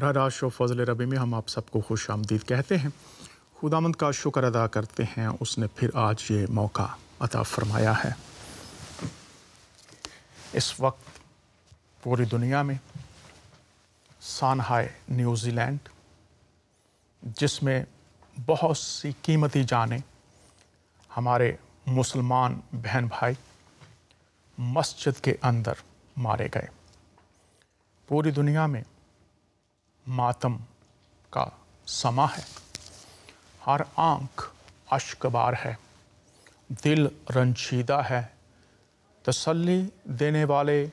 براہ راست و فضل ربی میں ہم آپ سب کو خوش آمدید کہتے ہیں۔ خداوند کا شکر ادا کرتے ہیں، اس نے پھر آج یہ موقع عطا فرمایا ہے۔ اس وقت پوری دنیا میں سانحہ نیوزی لینڈ، جس میں بہت سی قیمتی جانیں ہمارے مسلمان بہن بھائی مسجد کے اندر مارے گئے، پوری دنیا میں ماتم کا سما ہے، ہر آنکھ اشک بار ہے، دل رنجیدہ ہے۔ تسلی دینے والے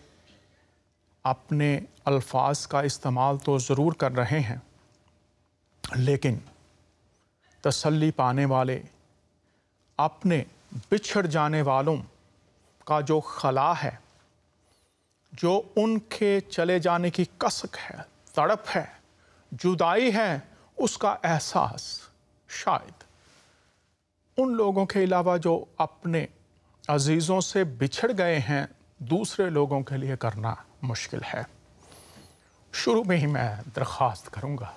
اپنے الفاظ کا استعمال تو ضرور کر رہے ہیں، لیکن تسلی پانے والے اپنے بچھڑ جانے والوں کا جو خلا ہے، جو ان کے چلے جانے کی کسک ہے، تڑپ ہے، جدائی ہے، اس کا احساس شاید ان لوگوں کے علاوہ جو اپنے عزیزوں سے بچھڑ گئے ہیں دوسرے لوگوں کے لیے کرنا مشکل ہے۔ شروع میں ہی میں درخواست کروں گا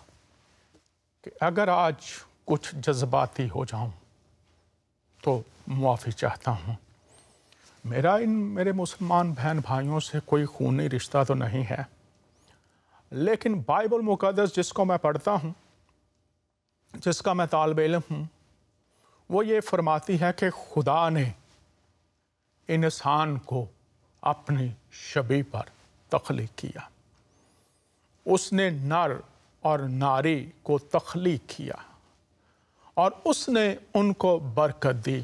کہ اگر آج کچھ جذباتی ہو جاؤں تو معافی چاہتا ہوں۔ میرے مسلمان بہن بھائیوں سے کوئی خونی رشتہ تو نہیں ہے، لیکن بائبل مقدس جس کو میں پڑھتا ہوں، جس کا میں طالب علم ہوں، وہ یہ فرماتی ہے کہ خدا نے انسان کو اپنی شبیہ پر تخلیق کیا، اس نے نر اور ناری کو تخلیق کیا اور اس نے ان کو برکت دی۔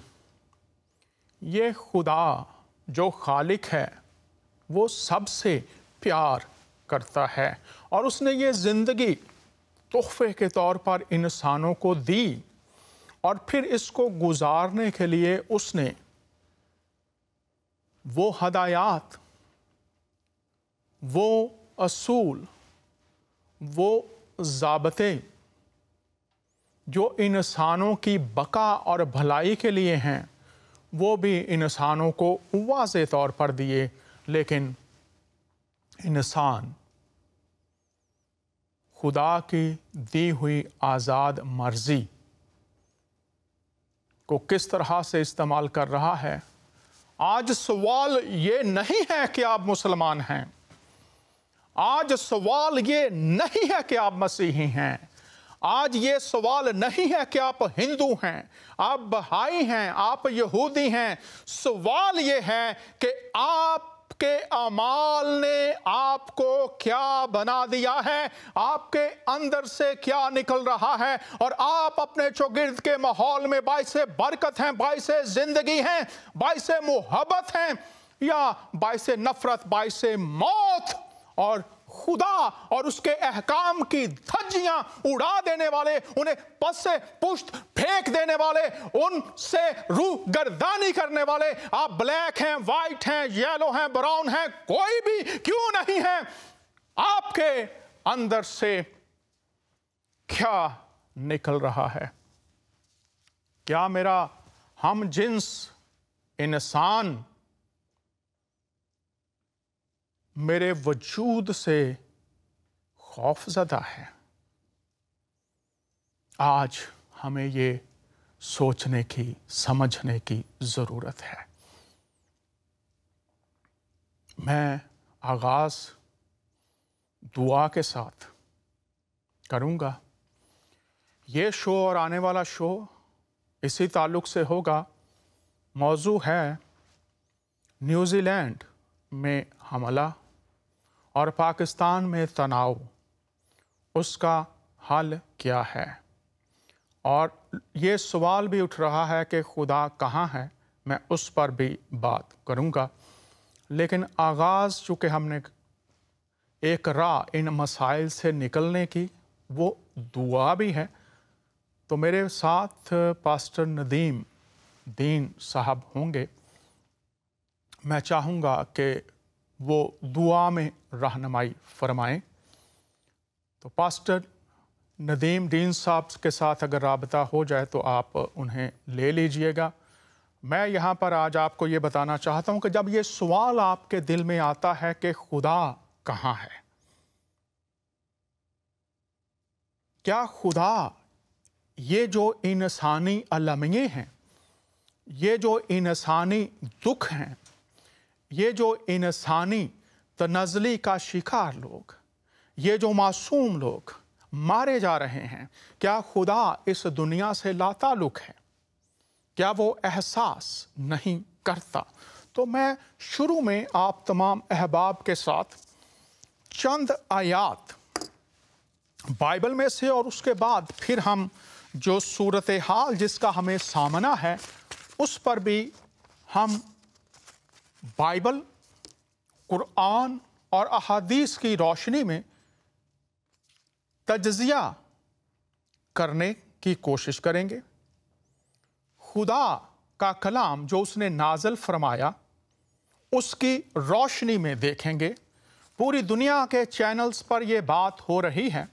یہ خدا جو خالق ہے وہ سب سے پیار کرتا ہے، اور اس نے یہ زندگی تحفے کے طور پر انسانوں کو دی، اور پھر اس کو گزارنے کے لیے اس نے وہ ہدایات، وہ اصول، وہ ضابطے جو انسانوں کی بقا اور بھلائی کے لیے ہیں، وہ بھی انسانوں کو واضح طور پر دیے، لیکن انسان خدا کی دی ہوئی آزاد مرضی کو کس طرح سے استعمال کر رہا ہے۔ آج سوال یہ نہیں ہے کہ آپ مسلمان ہیں، آج سوال یہ نہیں ہے کہ آپ مسیحی ہیں، آج یہ سوال نہیں ہے کہ آپ ہندو ہیں، آپ بہائی ہیں، آپ یہودی ہیں۔ سوال یہ ہے کہ آپ کے اعمال نے آپ کو کیا بنا دیا ہے، آپ کے اندر سے کیا نکل رہا ہے، اور آپ اپنے چوگرد کے ماحول میں باعث برکت ہیں، باعث زندگی ہیں، باعث محبت ہیں، یا باعث نفرت، باعث موت، اور خدا اور اس کے احکام کی دھجیاں اڑا دینے والے، انہیں پس سے پشت پھینک دینے والے، ان سے روح گردانی کرنے والے، آپ بلیک ہیں، وائٹ ہیں، یلو ہیں، براؤن ہیں، کوئی بھی کیوں نہیں ہے، آپ کے اندر سے کیا نکل رہا ہے؟ کیا میرا ہم جنس انسان میرے وجود سے خوف زدہ ہے؟ آج ہمیں یہ سوچنے کی، سمجھنے کی ضرورت ہے۔ میں آغاز دعا کے ساتھ کروں گا۔ یہ شو اور آنے والا شو اسی تعلق سے ہوگا۔ موضوع ہے نیوزی لینڈ میں حملہ اور پاکستان میں تناؤ، اس کا حل کیا ہے؟ اور یہ سوال بھی اٹھ رہا ہے کہ خدا کہاں ہے؟ میں اس پر بھی بات کروں گا، لیکن آغاز چونکہ ہم نے ایک راہ ان مسائل سے نکلنے کی، وہ دعا بھی ہے، تو میرے ساتھ پاسٹر ندیم دین صاحب ہوں گے۔ میں چاہوں گا کہ وہ دعا میں رہنمائی فرمائیں۔ تو پاسٹر ندیم دین صاحب کے ساتھ اگر رابطہ ہو جائے تو آپ انہیں لے لیجئے گا۔ میں یہاں پر آج آپ کو یہ بتانا چاہتا ہوں کہ جب یہ سوال آپ کے دل میں آتا ہے کہ خدا کہاں ہے، کیا خدا یہ جو انسانی المیے ہیں، یہ جو انسانی دکھ ہیں، یہ جو انسانی تنزلی کا شکار لوگ، یہ جو معصوم لوگ مارے جا رہے ہیں، کیا خدا اس دنیا سے لا تعلق ہے؟ کیا وہ احساس نہیں کرتا؟ تو میں شروع میں آپ تمام احباب کے ساتھ چند آیات بائبل میں سے، اور اس کے بعد پھر ہم جو صورتحال جس کا ہمیں سامنا ہے اس پر بھی ہم بائبل، قرآن اور احادیث کی روشنی میں تجزیہ کرنے کی کوشش کریں گے۔ خدا کا کلام جو اس نے نازل فرمایا اس کی روشنی میں دیکھیں گے۔ پوری دنیا کے چینلز پر یہ بات ہو رہی ہے،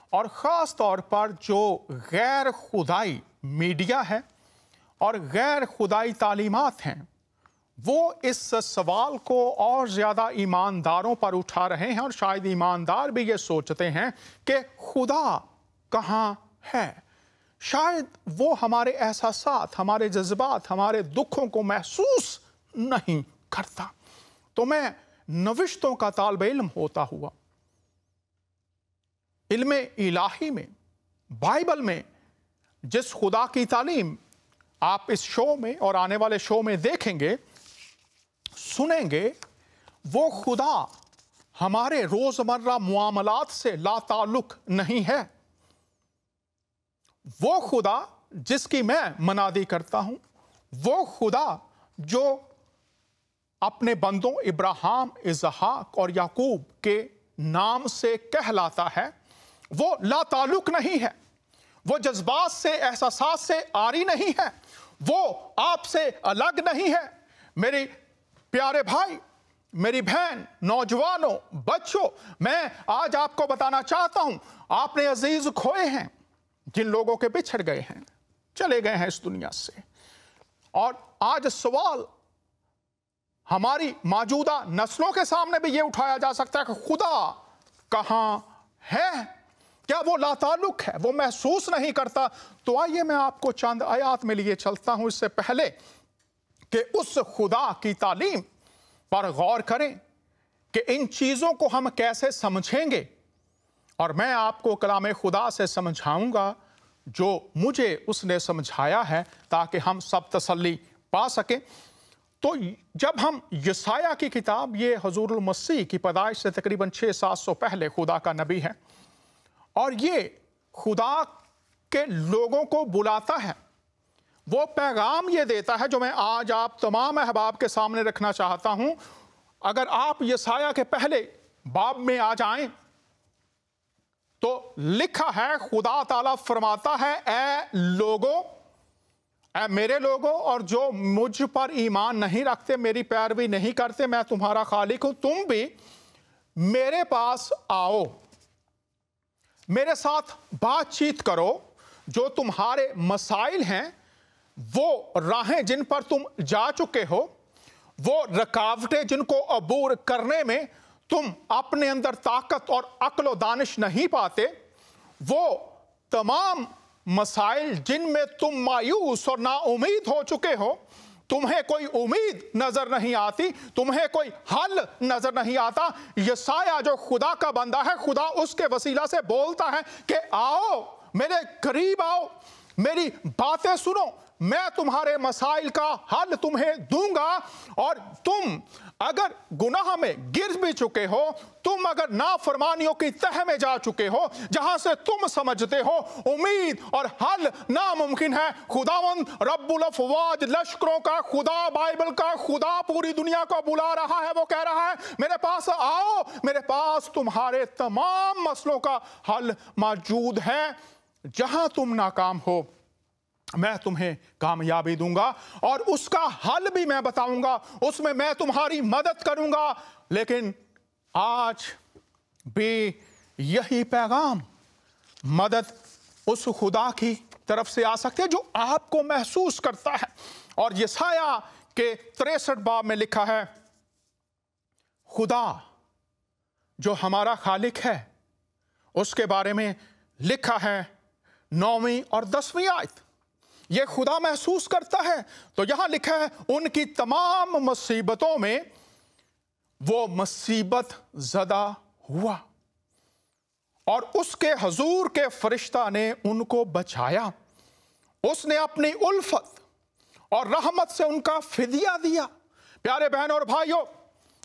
اور خاص طور پر جو غیر خدائی میڈیا ہے اور غیر خدائی تعلیمات ہیں، وہ اس سوال کو اور زیادہ ایمانداروں پر اٹھا رہے ہیں، اور شاید ایماندار بھی یہ سوچتے ہیں کہ خدا کہاں ہے۔ شاید وہ ہمارے احساسات، ہمارے جذبات، ہمارے دکھوں کو محسوس نہیں کرتا۔ تو میں نوشتوں کا طالب علم ہوتا ہوا، علم الہی میں، بائبل میں جس خدا کی تعلیم آپ اس شو میں اور آنے والے شو میں دیکھیں گے، سنیں گے، وہ خدا ہمارے روزمرہ معاملات سے لا تعلق نہیں ہے۔ وہ خدا جس کی میں منادی کرتا ہوں، وہ خدا جو اپنے بندوں ابراہیم، اسحاق اور یعقوب کے نام سے کہلاتا ہے، وہ لا تعلق نہیں ہے، وہ جذبات سے، احساسات سے عاری نہیں ہے، وہ آپ سے الگ نہیں ہے۔ میری پیارے بھائی، میری بہن، نوجوانوں، بچوں، میں آج آپ کو بتانا چاہتا ہوں، آپ نے عزیز کھوئے ہیں، جن لوگوں کے بچھڑ گئے ہیں، چلے گئے ہیں اس دنیا سے، اور آج سوال ہماری موجودہ نسلوں کے سامنے بھی یہ اٹھایا جا سکتا ہے کہ خدا کہاں ہے؟ کیا وہ لا تعلق ہے؟ وہ محسوس نہیں کرتا؟ تو آئیے میں آپ کو چند آیات میں لیے چلتا ہوں، اس سے پہلے کہ اس خدا کی تعلیم پر غور کریں کہ ان چیزوں کو ہم کیسے سمجھیں گے، اور میں آپ کو کلام خدا سے سمجھاؤں گا جو مجھے اس نے سمجھایا ہے، تاکہ ہم سب تسلی پا سکیں۔ تو جب ہم یسایہ کی کتاب، یہ حضور المسیح کی پیدائش سے تقریباً 600-700 پہلے خدا کا نبی ہے، اور یہ خدا کے لوگوں کو بلاتا ہے، وہ پیغام یہ دیتا ہے جو میں آج آپ تمام احباب کے سامنے رکھنا چاہتا ہوں۔ اگر آپ یسایہ کے پہلے باب میں آ جائیں تو لکھا ہے، خدا تعالیٰ فرماتا ہے، اے لوگوں، اے میرے لوگوں، اور جو مجھ پر ایمان نہیں رکھتے، میری پیروی نہیں کرتے، میں تمہارا خالق ہوں، تم بھی میرے پاس آؤ، میرے ساتھ بات چیت کرو۔ جو تمہارے مسائل ہیں، وہ راہیں جن پر تم جا چکے ہو، وہ رکاوٹیں جن کو عبور کرنے میں تم اپنے اندر طاقت اور عقل و دانش نہیں پاتے، وہ تمام مسائل جن میں تم مایوس اور نا امید ہو چکے ہو، تمہیں کوئی امید نظر نہیں آتی، تمہیں کوئی حل نظر نہیں آتا، یسایہ جو خدا کا بندہ ہے، خدا اس کے وسیلہ سے بولتا ہے کہ آؤ، میرے قریب آؤ، میری باتیں سنو، میں تمہارے مسائل کا حل تمہیں دوں گا۔ اور تم اگر گناہ میں گر بھی چکے ہو، تم اگر نافرمانیوں کی تہ میں جا چکے ہو، جہاں سے تم سمجھتے ہو امید اور حل ناممکن ہے، خداوند رب الافواج، لشکروں کا خدا، بائبل کا خدا پوری دنیا کو بلا رہا ہے۔ وہ کہہ رہا ہے، میرے پاس آؤ، میرے پاس تمہارے تمام مسئلوں کا حل موجود ہے۔ جہاں تم ناکام ہو، میں تمہیں کامیابی دوں گا، اور اس کا حل بھی میں بتاؤں گا، اس میں میں تمہاری مدد کروں گا۔ لیکن آج بھی یہی پیغام، مدد اس خدا کی طرف سے آ سکتے ہیں جو آپ کو محسوس کرتا ہے۔ اور یسایہ کے 63 باب میں لکھا ہے، خدا جو ہمارا خالق ہے، اس کے بارے میں लिखा है 9वीं और 10वीं आयत, ये खुदा महसूस करता है। तो यहां लिखा है उनकी तमाम मुसीबतों में वो मुसीबत ज़दा हुआ और उसके हजूर के फरिश्ता ने उनको बचाया। उसने अपनी उल्फत और रहमत से उनका फिदिया दिया। प्यारे बहनों और भाइयों,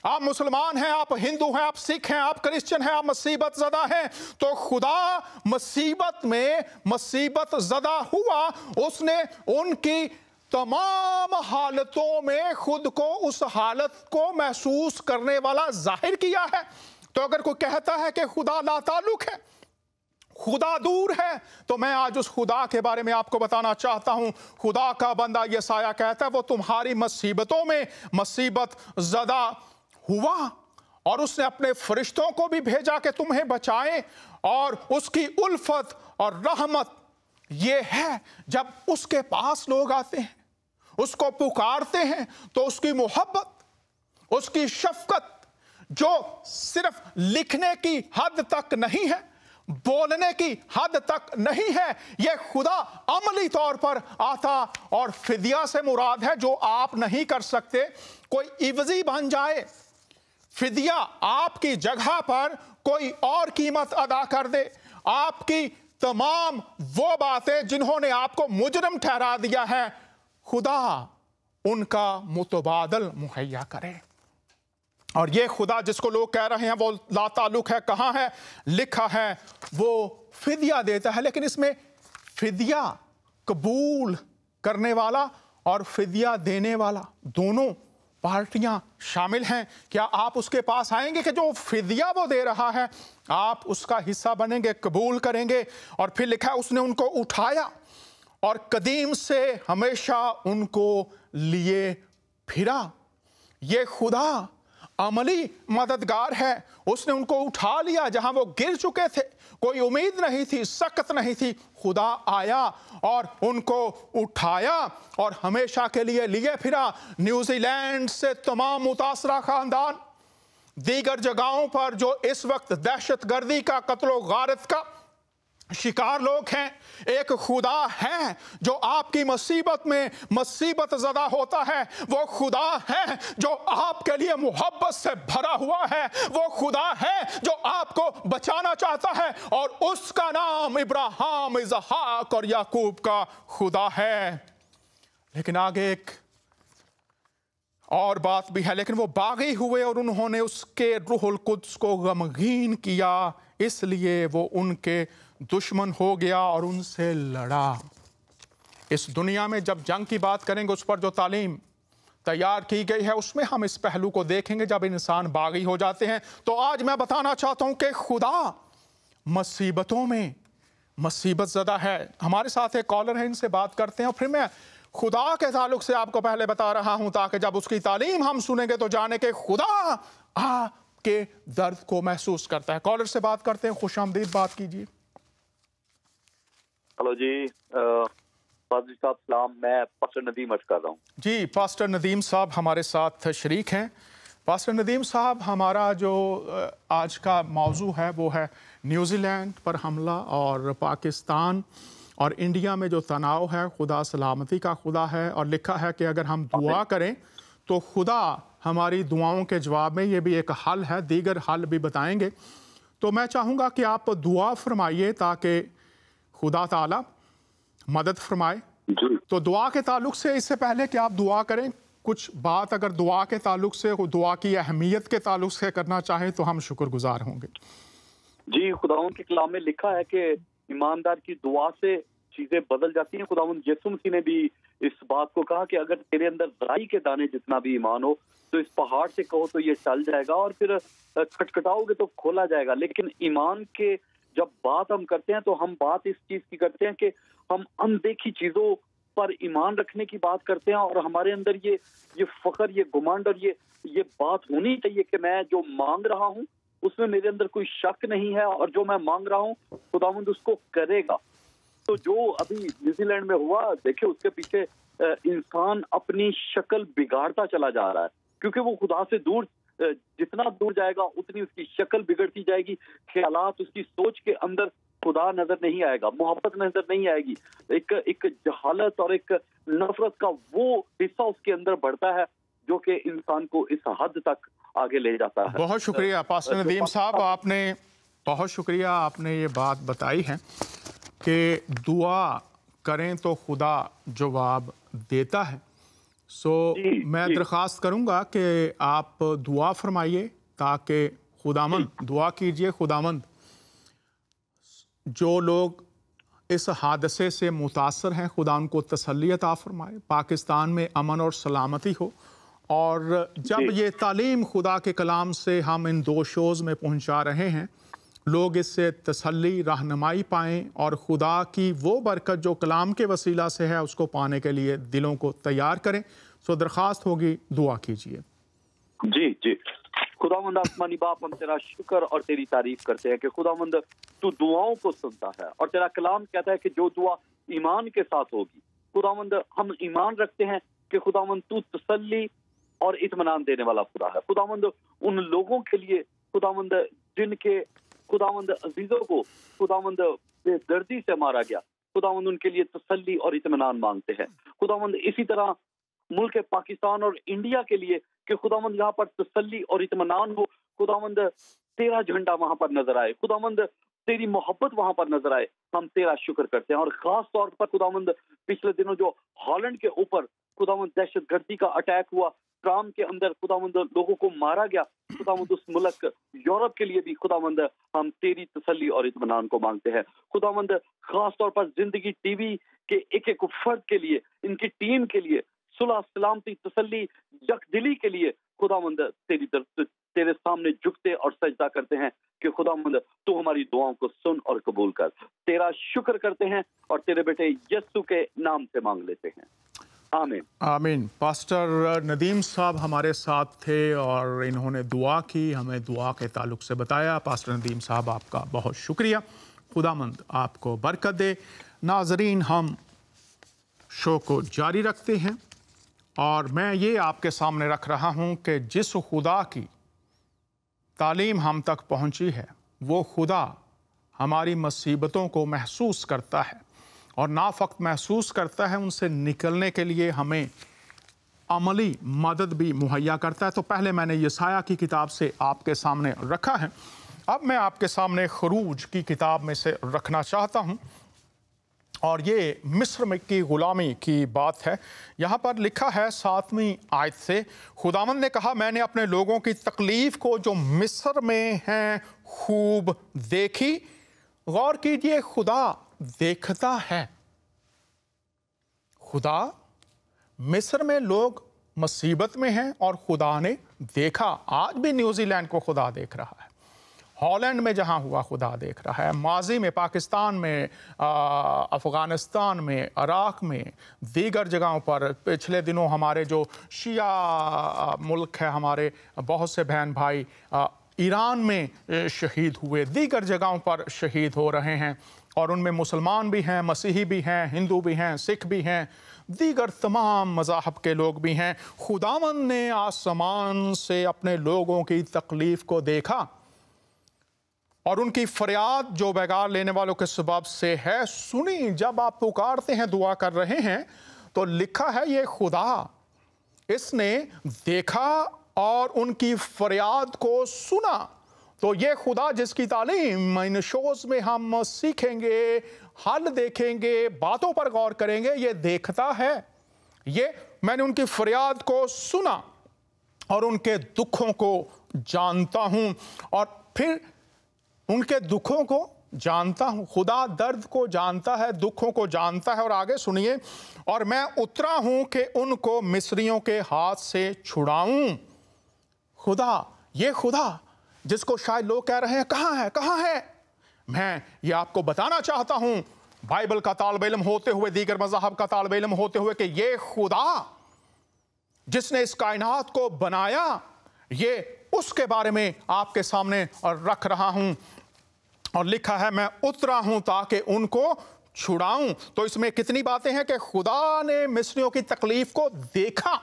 आप मुसलमान हैं, आप हिंदू हैं, आप सिख हैं, आप क्रिश्चियन हैं, आप मुसीबत ज़दा हैं, तो खुदा मुसीबत में मुसीबत ज़दा हुआ। उसने उनकी तमाम हालतों में खुद को उस हालत को महसूस करने वाला जाहिर किया है। तो अगर कोई कहता है कि खुदा लाताल्लुक है, खुदा दूर है, तो मैं आज उस खुदा के बारे में आपको बताना चाहता हूं। खुदा का बंदा यसाया कहता है वो तुम्हारी मुसीबतों में मुसीबत ज़दा हुआ और उसने अपने फरिश्तों को भी भेजा कि तुम्हें बचाएं। और उसकी उल्फत और रहमत ये है जब उसके पास लोग आते हैं, उसको पुकारते हैं, तो उसकी मोहब्बत, उसकी शफकत जो सिर्फ लिखने की हद तक नहीं है, बोलने की हद तक नहीं है, यह खुदा अमली तौर पर आता। और फिदिया से मुराद है जो आप नहीं कर सकते, कोई इवजी बन जाए, फिदिया आपकी जगह पर कोई और कीमत अदा कर दे, आपकी तमाम वो बातें जिन्होंने आपको मुजरिम ठहरा दिया है, खुदा उनका मुतबादल मुहैया करे। और ये खुदा जिसको लोग कह रहे हैं वो लाताल्लुक है, कहाँ है? लिखा है वो फिदिया देता है। लेकिन इसमें फिदिया कबूल करने वाला और फिदिया देने वाला दोनों पार्टियां शामिल हैं। क्या आप उसके पास आएंगे कि जो फिदिया वो दे रहा है आप उसका हिस्सा बनेंगे, कबूल करेंगे? और फिर लिखा है उसने उनको उठाया और कदीम से हमेशा उनको लिए फिरा। ये खुदा अमली मददगार है। उसने उनको उठा लिया जहां वो गिर चुके थे, कोई उम्मीद नहीं थी, सकत नहीं थी। खुदा आया और उनको उठाया और हमेशा के लिए लिए फिरा। न्यूजीलैंड से तमाम मुतासरा खानदान, दीगर जगहों पर जो इस वक्त दहशत गर्दी का, कत्लो गारत का शिकार लोग हैं, एक खुदा है जो आपकी मुसीबत में मुसीबत ज़दा होता है। वो खुदा है जो आपके लिए मोहब्बत से भरा हुआ है। वो खुदा है जो आपको बचाना चाहता है और उसका नाम इब्राहिम, इसहाक और याकूब का खुदा है। लेकिन आगे एक और बात भी है। लेकिन वो बागी हुए और उन्होंने उसके रूहुल कुद्स को गमगीन किया, इसलिए वो उनके दुश्मन हो गया और उनसे लड़ा। इस दुनिया में जब जंग की बात करेंगे, उस पर जो तालीम तैयार की गई है उसमें हम इस पहलू को देखेंगे जब इंसान बागी हो जाते हैं। तो आज मैं बताना चाहता हूं कि खुदा मुसीबतों में मुसीबत ज़दा है। हमारे साथ एक कॉलर है, इनसे बात करते हैं और फिर मैं खुदा के ताल्लुक से आपको पहले बता रहा हूं ताकि जब उसकी तालीम हम सुनेंगे तो जाने के खुदा के दर्द को महसूस करता है। कॉलर से बात करते हैं, खुशामदीद, बात कीजिए। हेलो जी, पादरी साहब सलाम, मैं पास्टर नदीम अर्ज कर रहा हूँ। जी, पास्टर नदीम साहब हमारे साथ शरीक हैं। पास्टर नदीम साहब, हमारा जो आज का मौजू है वो है न्यूजीलैंड पर हमला और पाकिस्तान और इंडिया में जो तनाव है। खुदा सलामती का खुदा है और लिखा है कि अगर हम दुआ करें तो खुदा हमारी दुआओं के जवाब में, ये भी एक हल है, दीगर हल भी बताएंगे। तो मैं चाहूँगा कि आप दुआ फरमाइए ताकि खुदा ताला मदद फरमाए। तो दुआ के ताल्लुक से, इससे पहले कि आप दुआ करें, कुछ बात अगर दुआ के ताल्लुक से, दुआ की अहमियत के ताल्लुक से करना चाहें तो हम शुक्रगुजार होंगे। जी, खुदावंद के कलाम में लिखा है कि ईमानदार की दुआ से चीजें बदल जाती हैं। खुदावंद यीशु मसीह ने भी इस बात को कहा कि अगर तेरे अंदर राई के दाने जितना भी ईमान हो तो इस पहाड़ से कहो तो ये चल जाएगा और फिर खटखटाओगे तो खोला जाएगा। लेकिन ईमान के जब बात हम करते हैं तो हम बात इस चीज की करते हैं कि हम अनदेखी चीजों पर ईमान रखने की बात करते हैं और हमारे अंदर ये फख्र, ये गुमांड और ये बात होनी चाहिए कि मैं जो मांग रहा हूँ उसमें मेरे अंदर कोई शक नहीं है और जो मैं मांग रहा हूँ खुदावंद उसको करेगा। तो जो अभी न्यूजीलैंड में हुआ, देखिए उसके पीछे इंसान अपनी शक्ल बिगाड़ता चला जा रहा है क्योंकि वो खुदा से दूर جتنا دور جائے گا اتنی اس کی شکل بگڑتی جائے گی، خیالات، اس کی سوچ کے اندر خدا نظر نہیں آئے گا، محبت نظر نہیں آئے گی، ایک جہالت اور ایک نفرت کا وہ حصہ اس کے اندر بڑھتا ہے جو کہ انسان کو اس حد تک آگے لے جاتا ہے۔ بہت شکریہ پاسٹر ندیم صاحب، بہت شکریہ، آپ نے یہ بات بتائی ہے کہ دعا کریں تو خدا جواب دیتا ہے۔ میں درخواست کروں گا کہ آپ دعا فرمائیے تاکہ خداوند، دعا کیجئے خداوند جو لوگ اس حادثے سے متاثر ہیں خدا ان کو تسلی عطا فرمائے، پاکستان میں امن اور سلامتی ہو، اور جب یہ تعلیم خدا کے کلام سے ہم ان 2 شوز میں پہنچا رہے ہیں، لوگ اس سے تسلی، رہنمائی پائیں اور خدا کی وہ برکت جو کلام کے وسیلہ سے ہے اس کو پانے کے لیے دلوں کو تیار کریں۔ درخواست ہوگی دعا کیجئے۔ جی خداوند آسمانی باپ، ہم تیرا شکر اور تیری تعریف کرتے ہیں کہ خداوند تو دعاؤں کو سنتا ہے، اور تیرا کلام کہتا ہے کہ جو دعا ایمان کے ساتھ ہوگی، خداوند ہم ایمان رکھتے ہیں کہ خداوند تو تسلی اور اطمینان دینے والا خدا ہے۔ خداوند ان لوگوں کے لیے خداوند جن کے خداوند عزیزوں کو خداوند بے دردی سے مارا گیا، خداوند ان کے لیے تسلی اور اطمینان مانگتے ہیں۔ خداوند اسی طرح ملک پاکستان اور انڈیا کے لیے کہ خداوند یہاں پر تسلی اور اطمینان ہو، خداوند تیرا جھنڈا وہاں پر نظر آئے، خداوند تیری محبت وہاں پر نظر آئے، ہم تیرا شکر کرتے ہیں۔ اور خاص طور پر خداوند پچھلے دنوں جو ہالینڈ کے اوپر خداوند دہشت گردی کا اٹیک ہوا، ٹرام کے اندر خداوند لوگوں کو مارا گیا، خداوند اس ملک یورپ کے لیے بھی خداوند ہم تیری تسلی اور اطمینان کو مانگتے ہیں۔ خداوند خاص طور پر زندگی ٹی وی کے ایک فرد کے لیے، ان کی ٹیم کے لیے صلح، سلامتی، تسلی، یک دلی کے لیے خداوند تیرے سامنے جھکتے اور سجدہ کرتے ہیں کہ خداوند تو ہماری دعاؤں کو سن اور قبول کر۔ تیرا شکر کرتے ہیں اور تیرے بیٹے یسوع کے نام سے مانگ لیتے ہیں، آمین آمین۔ پاسٹر ندیم صاحب ہمارے ساتھ تھے اور انہوں نے دعا کی، ہمیں دعا کے تعلق سے بتایا۔ پاسٹر ندیم صاحب آپ کا بہت شکریہ، خداوند آپ کو برکت دے۔ ناظرین، ہم شو کو جاری رکھتے ہیں اور میں یہ آپ کے سامنے رکھ رہا ہوں کہ جس خدا کی تعلیم ہم تک پہنچی ہے وہ خدا ہماری مصیبتوں کو محسوس کرتا ہے، اور نہ فقط محسوس کرتا ہے، ان سے نکلنے کے لیے ہمیں عملی مدد بھی مہیا کرتا ہے۔ تو پہلے میں نے یسایہ کی کتاب سے آپ کے سامنے رکھا ہے، اب میں آپ کے سامنے خروج کی کتاب میں سے رکھنا چاہتا ہوں، اور یہ مصر میں کی غلامی کی بات ہے۔ یہاں پر لکھا ہے 7ویں آیت سے، خداوند نے کہا میں نے اپنے لوگوں کی تکلیف کو جو مصر میں ہیں خوب دیکھی۔ غور کیجئے، خدا دیکھتا ہے۔ خدا مصر میں لوگ مصیبت میں ہیں اور خدا نے دیکھا۔ آج بھی نیوزی لینڈ کو خدا دیکھ رہا ہے، ہالینڈ میں جہاں ہوا خدا دیکھ رہا ہے، ماضی میں پاکستان میں، افغانستان میں، عراق میں، دیگر جگہوں پر۔ پچھلے دنوں ہمارے جو شیعہ ملک ہے، ہمارے بہت سے بہن بھائی ایران میں شہید ہوئے، دیگر جگہوں پر شہید ہو رہے ہیں، اور ان میں مسلمان بھی ہیں، مسیحی بھی ہیں، ہندو بھی ہیں، سکھ بھی ہیں، دیگر تمام مذاہب کے لوگ بھی ہیں۔ خداوند نے آسمان سے اپنے لوگوں کی تکلیف کو دیکھا اور ان کی فریاد جو بیگار لینے والوں کے سبب سے ہے سنی۔ جب آپ پکارتے ہیں، دعا کر رہے ہیں، تو لکھا ہے یہ خدا اس نے دیکھا اور ان کی فریاد کو سنا۔ تو یہ خدا جس کی تعلیم ان شوز میں ہم سیکھیں گے، حل دیکھیں گے، باتوں پر غور کریں گے، یہ دیکھتا ہے۔ یہ میں نے ان کی فریاد کو سنا اور ان کے دکھوں کو جانتا ہوں، اور پھر ان کے دکھوں کو جانتا ہوں۔ خدا درد کو جانتا ہے، دکھوں کو جانتا ہے، اور آگے سنیے، اور میں اترا ہوں کہ ان کو مصریوں کے ہاتھ سے چھڑاؤں۔ خدا، یہ خدا جس کو شاید لوگ کہہ رہے ہیں کہاں ہے کہاں ہے، میں یہ آپ کو بتانا چاہتا ہوں، بائبل کا طالب علم ہوتے ہوئے، دیگر مذاہب کا طالب علم ہوتے ہوئے، کہ یہ خدا جس نے اس کائنات کو بنایا، یہ اس کے بارے میں آپ کے سامنے رکھ رہا ہوں۔ اور لکھا ہے میں اترا ہوں تاکہ ان کو چھڑاؤں۔ تو اس میں کتنی باتیں ہیں کہ خدا نے مصریوں کی تکلیف کو دیکھا،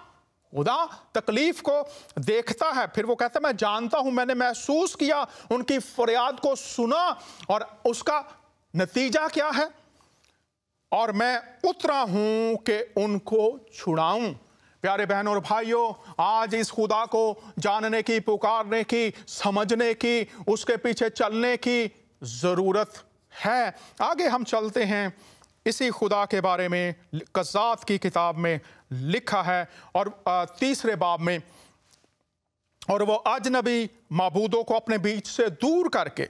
खुदा तकलीफ को देखता है। फिर वो कहता है मैं जानता हूं, मैंने महसूस किया, उनकी फरियाद को सुना और उसका नतीजा क्या है, और मैं उतरा हूं कि उनको छुड़ाऊं। प्यारे बहनों और भाइयों, आज इस खुदा को जानने की, पुकारने की, समझने की, उसके पीछे चलने की ज़रूरत है। आगे हम चलते हैं। इसी खुदा के बारे में कज़ात की किताब में लिखा है और 3 बाब में, और वो अजनबी माबूदों को अपने बीच से दूर करके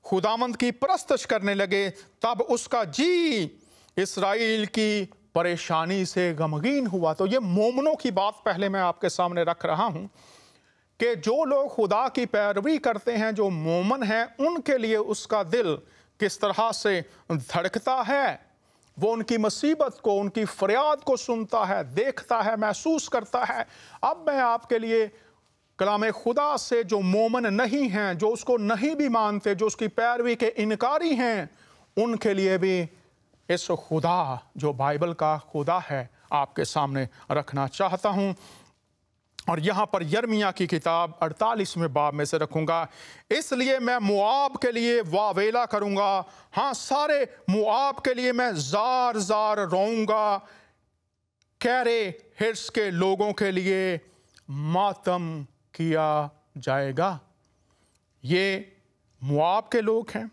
खुदावंद की परस्तश करने लगे। तब उसका जी इस्राएल की परेशानी से गमगीन हुआ। तो ये मोमनों की बात पहले मैं आपके सामने रख रहा हूं कि जो लोग खुदा की पैरवी करते हैं, जो मोमन हैं, उनके लिए उसका दिल किस तरह से धड़कता है। वो उनकी मुसीबत को, उनकी फरियाद को सुनता है, देखता है, महसूस करता है। अब मैं आपके लिए कलाम खुदा से जो मोमन नहीं हैं, जो उसको नहीं भी मानते, जो उसकी पैरवी के इनकारी हैं, उनके लिए भी इस खुदा जो बाइबल का खुदा है आपके सामने रखना चाहता हूं। और यहाँ पर यिर्मयाह की किताब 48वें बाब में से रखूंगा। इसलिए मैं मोआब के लिए वावेला करूंगा, हाँ सारे मोआब के लिए मैं जार जार रोऊंगा। कैरे हिर्स के लोगों के लिए मातम किया जाएगा। ये मोआब के लोग हैं,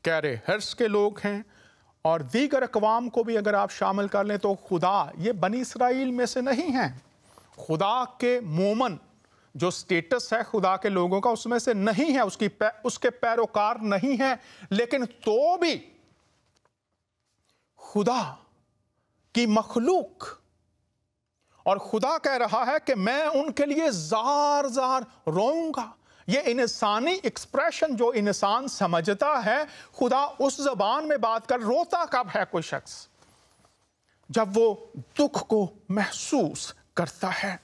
कैरे हिर्स के लोग हैं, और दीगर अक़वाम को भी अगर आप शामिल कर लें तो खुदा ये बनी इसराइल में से नहीं हैं। खुदा के मोमन जो स्टेटस है खुदा के लोगों का, उसमें से नहीं है, उसके पैरोकार नहीं है। लेकिन तो भी खुदा की मखलूक, और खुदा कह रहा है कि मैं उनके लिए जार जार रोऊंगा। ये इंसानी एक्सप्रेशन जो इंसान समझता है, खुदा उस जबान में बात कर। रोता कब है कोई शख्स? जब वो दुख को महसूस करता है।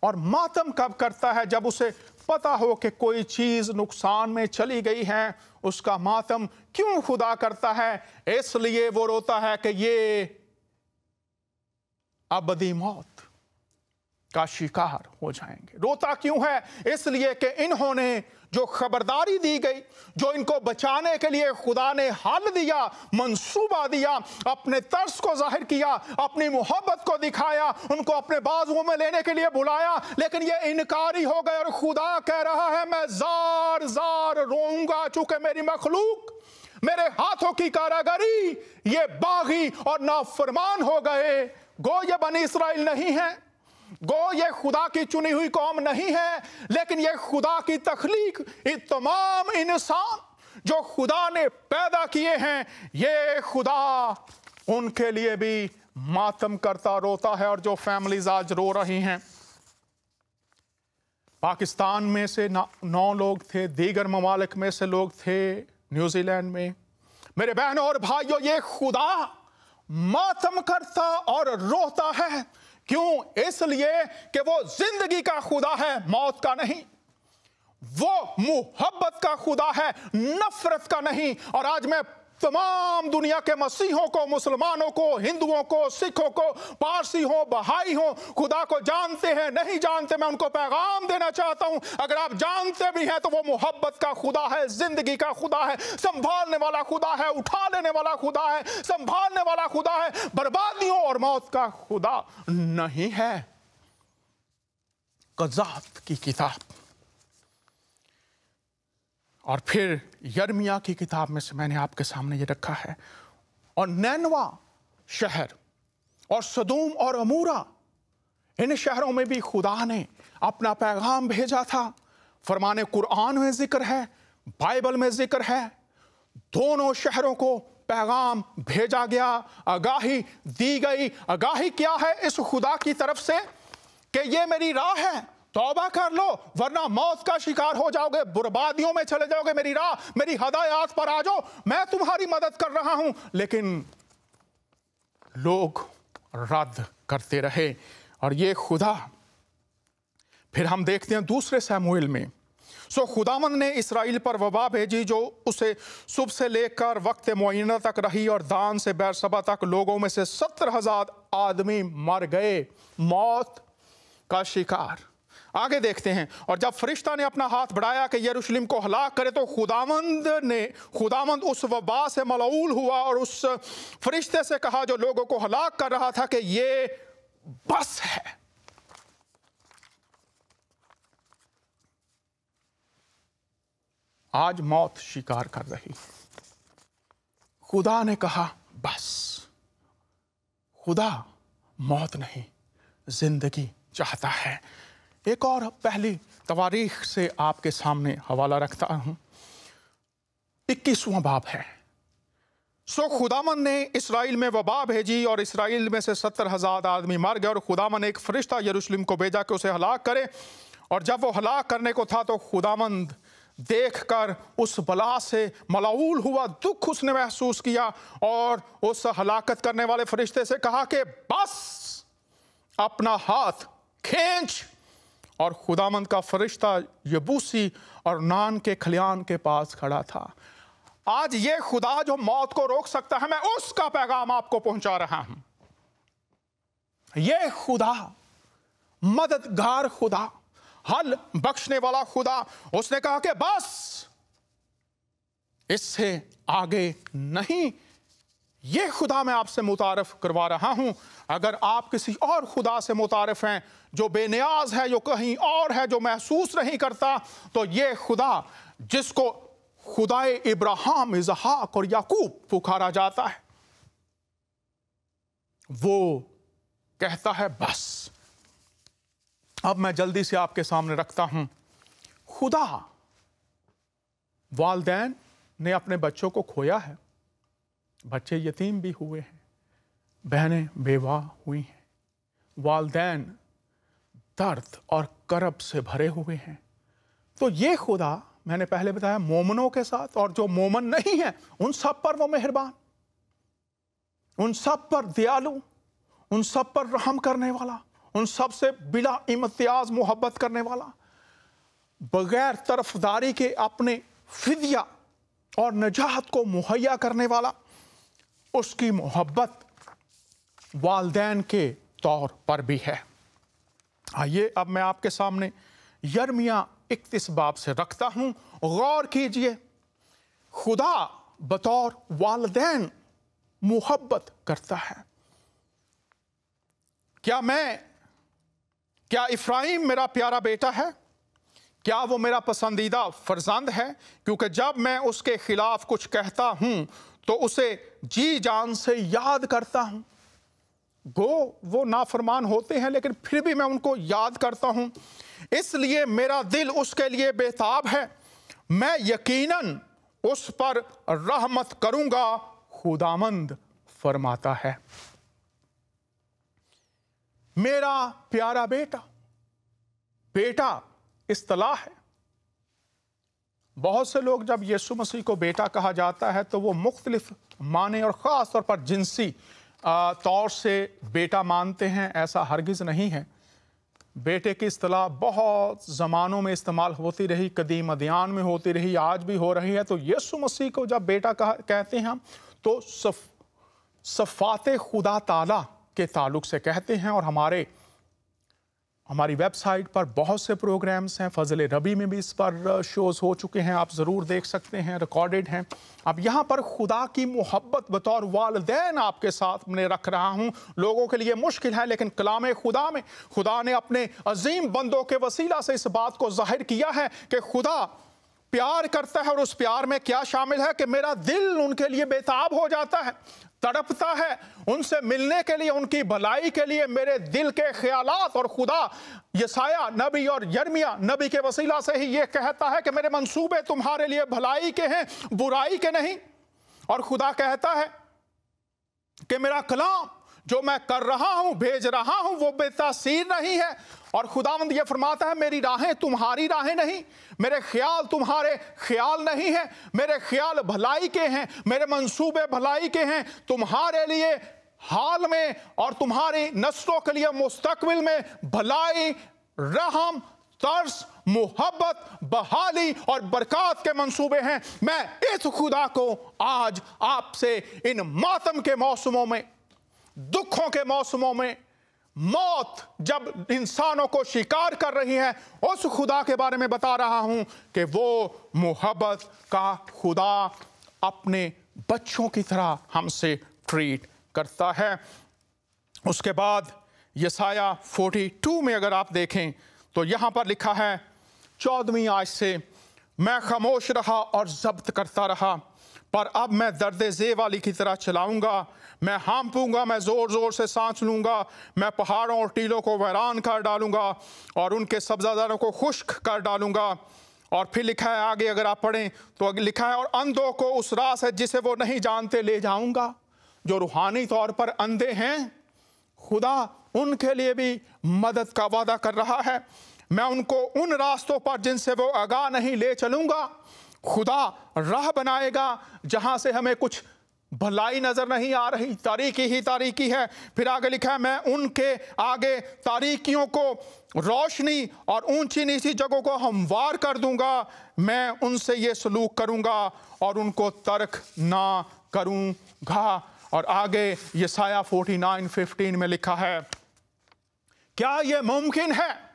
और मातम कब करता है? जब उसे पता हो कि कोई चीज नुकसान में चली गई है। उसका मातम क्यों खुदा करता है? इसलिए वो रोता है कि ये अबदी मौत का शिकार हो जाएंगे। रोता क्यों है? इसलिए कि इन्होंने जो खबरदारी दी गई, जो इनको बचाने के लिए खुदा ने हल दिया, मंसूबा दिया, अपने तर्स को जाहिर किया, अपनी मोहब्बत को दिखाया, उनको अपने बाजुओं में लेने के लिए बुलाया, लेकिन ये इनकारी हो गए। और खुदा कह रहा है मैं जार जार रोऊंगा, चूंकि मेरी मखलूक, मेरे हाथों की कारागरी ये बागी और नाफरमान हो गए। गो ये बनी इसराइल नहीं है, गो ये खुदा की चुनी हुई कौम नहीं है, लेकिन ये खुदा की तख्लीक, ये तमाम इंसान जो खुदा ने पैदा किए हैं, ये खुदा उनके लिए भी मातम करता रोता है। और जो फैमिलीज आज रो रही हैं, पाकिस्तान में से 9 लोग थे, दीगर ममालिक में से लोग थे, न्यूजीलैंड में। मेरे बहनों और भाइयों, ये खुदा मातम करता और रोता है। क्यों? इसलिए कि वो जिंदगी का खुदा है, मौत का नहीं। वो मुहब्बत का खुदा है, नफरत का नहीं। और आज मैं तमाम दुनिया के मसीहों को, मुसलमानों को, हिंदुओं को, सिखों को, पारसी हो, बहाई हो, खुदा को जानते हैं नहीं जानते, मैं उनको पैगाम देना चाहता हूं। अगर आप जानते भी हैं तो वो मुहब्बत का खुदा है, जिंदगी का खुदा है, संभालने वाला खुदा है, उठा लेने वाला खुदा है, संभालने वाला खुदा है, बर्बादियों और मौत का खुदा नहीं है। कज़ात की किताब और फिर यिर्मयाह की किताब में से मैंने आपके सामने ये रखा है। और नैनवा शहर और सदूम और अमूरा, इन शहरों में भी खुदा ने अपना पैगाम भेजा था। फरमाने कुरान में जिक्र है, बाइबल में जिक्र है, दोनों शहरों को पैगाम भेजा गया, आगाही दी गई। आगाही क्या है इस खुदा की तरफ से? कि ये मेरी राह है, तौबा कर लो वरना मौत का शिकार हो जाओगे, बर्बादियों में चले जाओगे। मेरी राह, मेरी हदायत पर आ जाओ, मैं तुम्हारी मदद कर रहा हूं। लेकिन लोग रद्द करते रहे। और ये खुदा, फिर हम देखते हैं दूसरे शमूएल में, सो खुदावंद ने इसराइल पर वबा भेजी जो उसे सुबह से लेकर वक्त मुअय्यना तक रही, और दान से बेरसबा तक लोगों में से 70,000 आदमी मर गए। मौत کا शिकार। आगे देखते हैं, और जब फरिश्ता ने अपना हाथ बढ़ाया कि यरूशलेम को हलाक करे, तो खुदावंद उस वबा से मलऊल हुआ और उस फरिश्ते से कहा जो लोगों को हलाक कर रहा था कि ये बस है। आज मौत शिकार कर रही, खुदा ने कहा बस। खुदा मौत नहीं, जिंदगी चाहता है। एक और पहली तवारीख से आपके सामने हवाला रखता हूं, 21वां बाब है। सो खुदावन ने इसराइल में वबा भेजी और इसराइल में से 70,000 आदमी मर गए, और खुदावन ने एक फरिश्ता यरूशलेम को भेजा कि उसे हलाक करे। और जब वो हलाक करने को था, तो खुदावंद देखकर उस बला से मलऊल हुआ, दुख उसने महसूस किया, और उस हलाकत करने वाले फरिश्ते से कहा कि बस, अपना हाथ खींच। और खुदावंद का फरिश्ता यबूसी और नान के खलियान के पास खड़ा था। आज ये खुदा जो मौत को रोक सकता है, मैं उसका पैगाम आपको पहुंचा रहा हूं। ये खुदा, मददगार खुदा, हल बख्शने वाला खुदा, उसने कहा कि बस, इससे आगे नहीं। ये खुदा मैं आपसे मुतारफ करवा रहा हूं। अगर आप किसी और खुदा से मुतारफ हैं जो बेनियाज है, जो कहीं और है, जो महसूस नहीं करता, तो ये खुदा जिसको खुदाए इब्राहिम, इसहाक और याकूब पुकारा जाता है, वो कहता है बस। अब मैं जल्दी से आपके सामने रखता हूं, खुदा वालिदैन ने अपने बच्चों को खोया है, बच्चे यतीम भी हुए हैं, बहनें बेवा हुई हैं, वालिदैन दर्द और करब से भरे हुए हैं। तो ये खुदा, मैंने पहले बताया, मोमनों के साथ, और जो मोमन नहीं है उन सब पर वो मेहरबान, उन सब पर दयालु, उन सब पर रहम करने वाला, उन सब से बिला इम्तियाज मोहब्बत करने वाला, बगैर तरफदारी के अपने फिदिया और नजात को मुहैया करने वाला, उसकी मोहब्बत वालिदैन के तौर पर भी है। आइए अब मैं आपके सामने यर्मिया 31 बाब से रखता हूं, गौर कीजिए। खुदा बतौर वालिदैन मोहब्बत करता है। क्या इफ्राइम मेरा प्यारा बेटा है? क्या वो मेरा पसंदीदा फर्जंद है? क्योंकि जब मैं उसके खिलाफ कुछ कहता हूं तो उसे जी जान से याद करता हूं। वो नाफरमान होते हैं, लेकिन फिर भी मैं उनको याद करता हूं। इसलिए मेरा दिल उसके लिए बेताब है, मैं यकीनन उस पर रहमत करूंगा, खुदामंद फरमाता है। मेरा प्यारा बेटा, बेटा इस्तिलाह है। बहुत से लोग जब यीशु मसीह को बेटा कहा जाता है तो वो मुख्तलिफ माने और ख़ास तौर पर जिनसी तौर से बेटा मानते हैं। ऐसा हरगिज़ नहीं है। बेटे की इस्तिलाह बहुत ज़मानों में इस्तेमाल होती रही, कदीम अदयान में होती रही, आज भी हो रही है। तो यीशु मसीह को जब बेटा कहते हैं हम, तो सफ़ात खुदा ताला के ताल्लुक से कहते हैं। और हमारी वेबसाइट पर बहुत से प्रोग्राम्स हैं, फजल रबी में भी इस पर शोज़ हो चुके हैं, आप ज़रूर देख सकते हैं, रिकॉर्डेड हैं। अब यहाँ पर खुदा की मोहब्बत बतौर वालिदैन आपके साथ मैं रख रहा हूँ। लोगों के लिए मुश्किल है, लेकिन कलाम खुदा में खुदा ने अपने अजीम बंदों के वसीला से इस बात को जाहिर किया है कि खुदा प्यार करता है। और उस प्यार में क्या शामिल है कि मेरा दिल उनके लिए बेताब हो जाता है, तड़पता है उनसे मिलने के लिए, उनकी भलाई के लिए मेरे दिल के ख्यालात। और खुदा यसाया नबी और यर्मिया नबी के वसीला से ही ये कहता है कि मेरे मंसूबे तुम्हारे लिए भलाई के हैं, बुराई के नहीं। और खुदा कहता है कि मेरा कलाम जो मैं कर रहा हूं, भेज रहा हूं, वो बेतासीर नहीं है। और खुदावंद ये फरमाता है मेरी राहें तुम्हारी राहें नहीं, मेरे ख्याल तुम्हारे ख्याल नहीं है, मेरे ख्याल भलाई के हैं, मेरे मंसूबे भलाई के हैं तुम्हारे लिए हाल में और तुम्हारी नस्लों के लिए मुस्तकबिल में भलाई, रहम, तर्स, मोहब्बत, बहाली और बरकत के मंसूबे हैं। मैं इस खुदा को आज आपसे इन मातम के मौसमों में, दुखों के मौसमों में, मौत जब इंसानों को शिकार कर रही है, उस खुदा के बारे में बता रहा हूं कि वो मोहब्बत का खुदा अपने बच्चों की तरह हमसे ट्रीट करता है। उसके बाद यसाया 42 में अगर आप देखें तो यहां पर लिखा है 14वीं आयत से, मैं खामोश रहा और जब्त करता रहा, पर अब मैं दर्द ज़े वाली की तरह चलाऊंगा, मैं हाँपूंगा, मैं ज़ोर ज़ोर से सांस लूँगा, मैं पहाड़ों और टीलों को वीरान कर डालूँगा और उनके सब्ज़ादारों को खुश्क कर डालूँगा। और फिर लिखा है आगे अगर आप पढ़ें तो लिखा है, और अंधों को उस राह से जिसे वो नहीं जानते ले जाऊँगा। जो रूहानी तौर पर अंधे हैं, खुदा उनके लिए भी मदद का वादा कर रहा है। मैं उनको उन रास्तों पर जिनसे वो आगाह नहीं ले चलूँगा। खुदा राह बनाएगा जहाँ से हमें कुछ भलाई नजर नहीं आ रही, तारीकी ही तारीकी है। फिर आगे लिखा है, मैं उनके आगे तारीकियों को रोशनी और ऊंची नीची जगहों को हमवार कर दूंगा। मैं उनसे ये सलूक करूंगा और उनको तर्क ना करूंगा। और आगे यसाया 49:15 में लिखा है, क्या ये मुमकिन है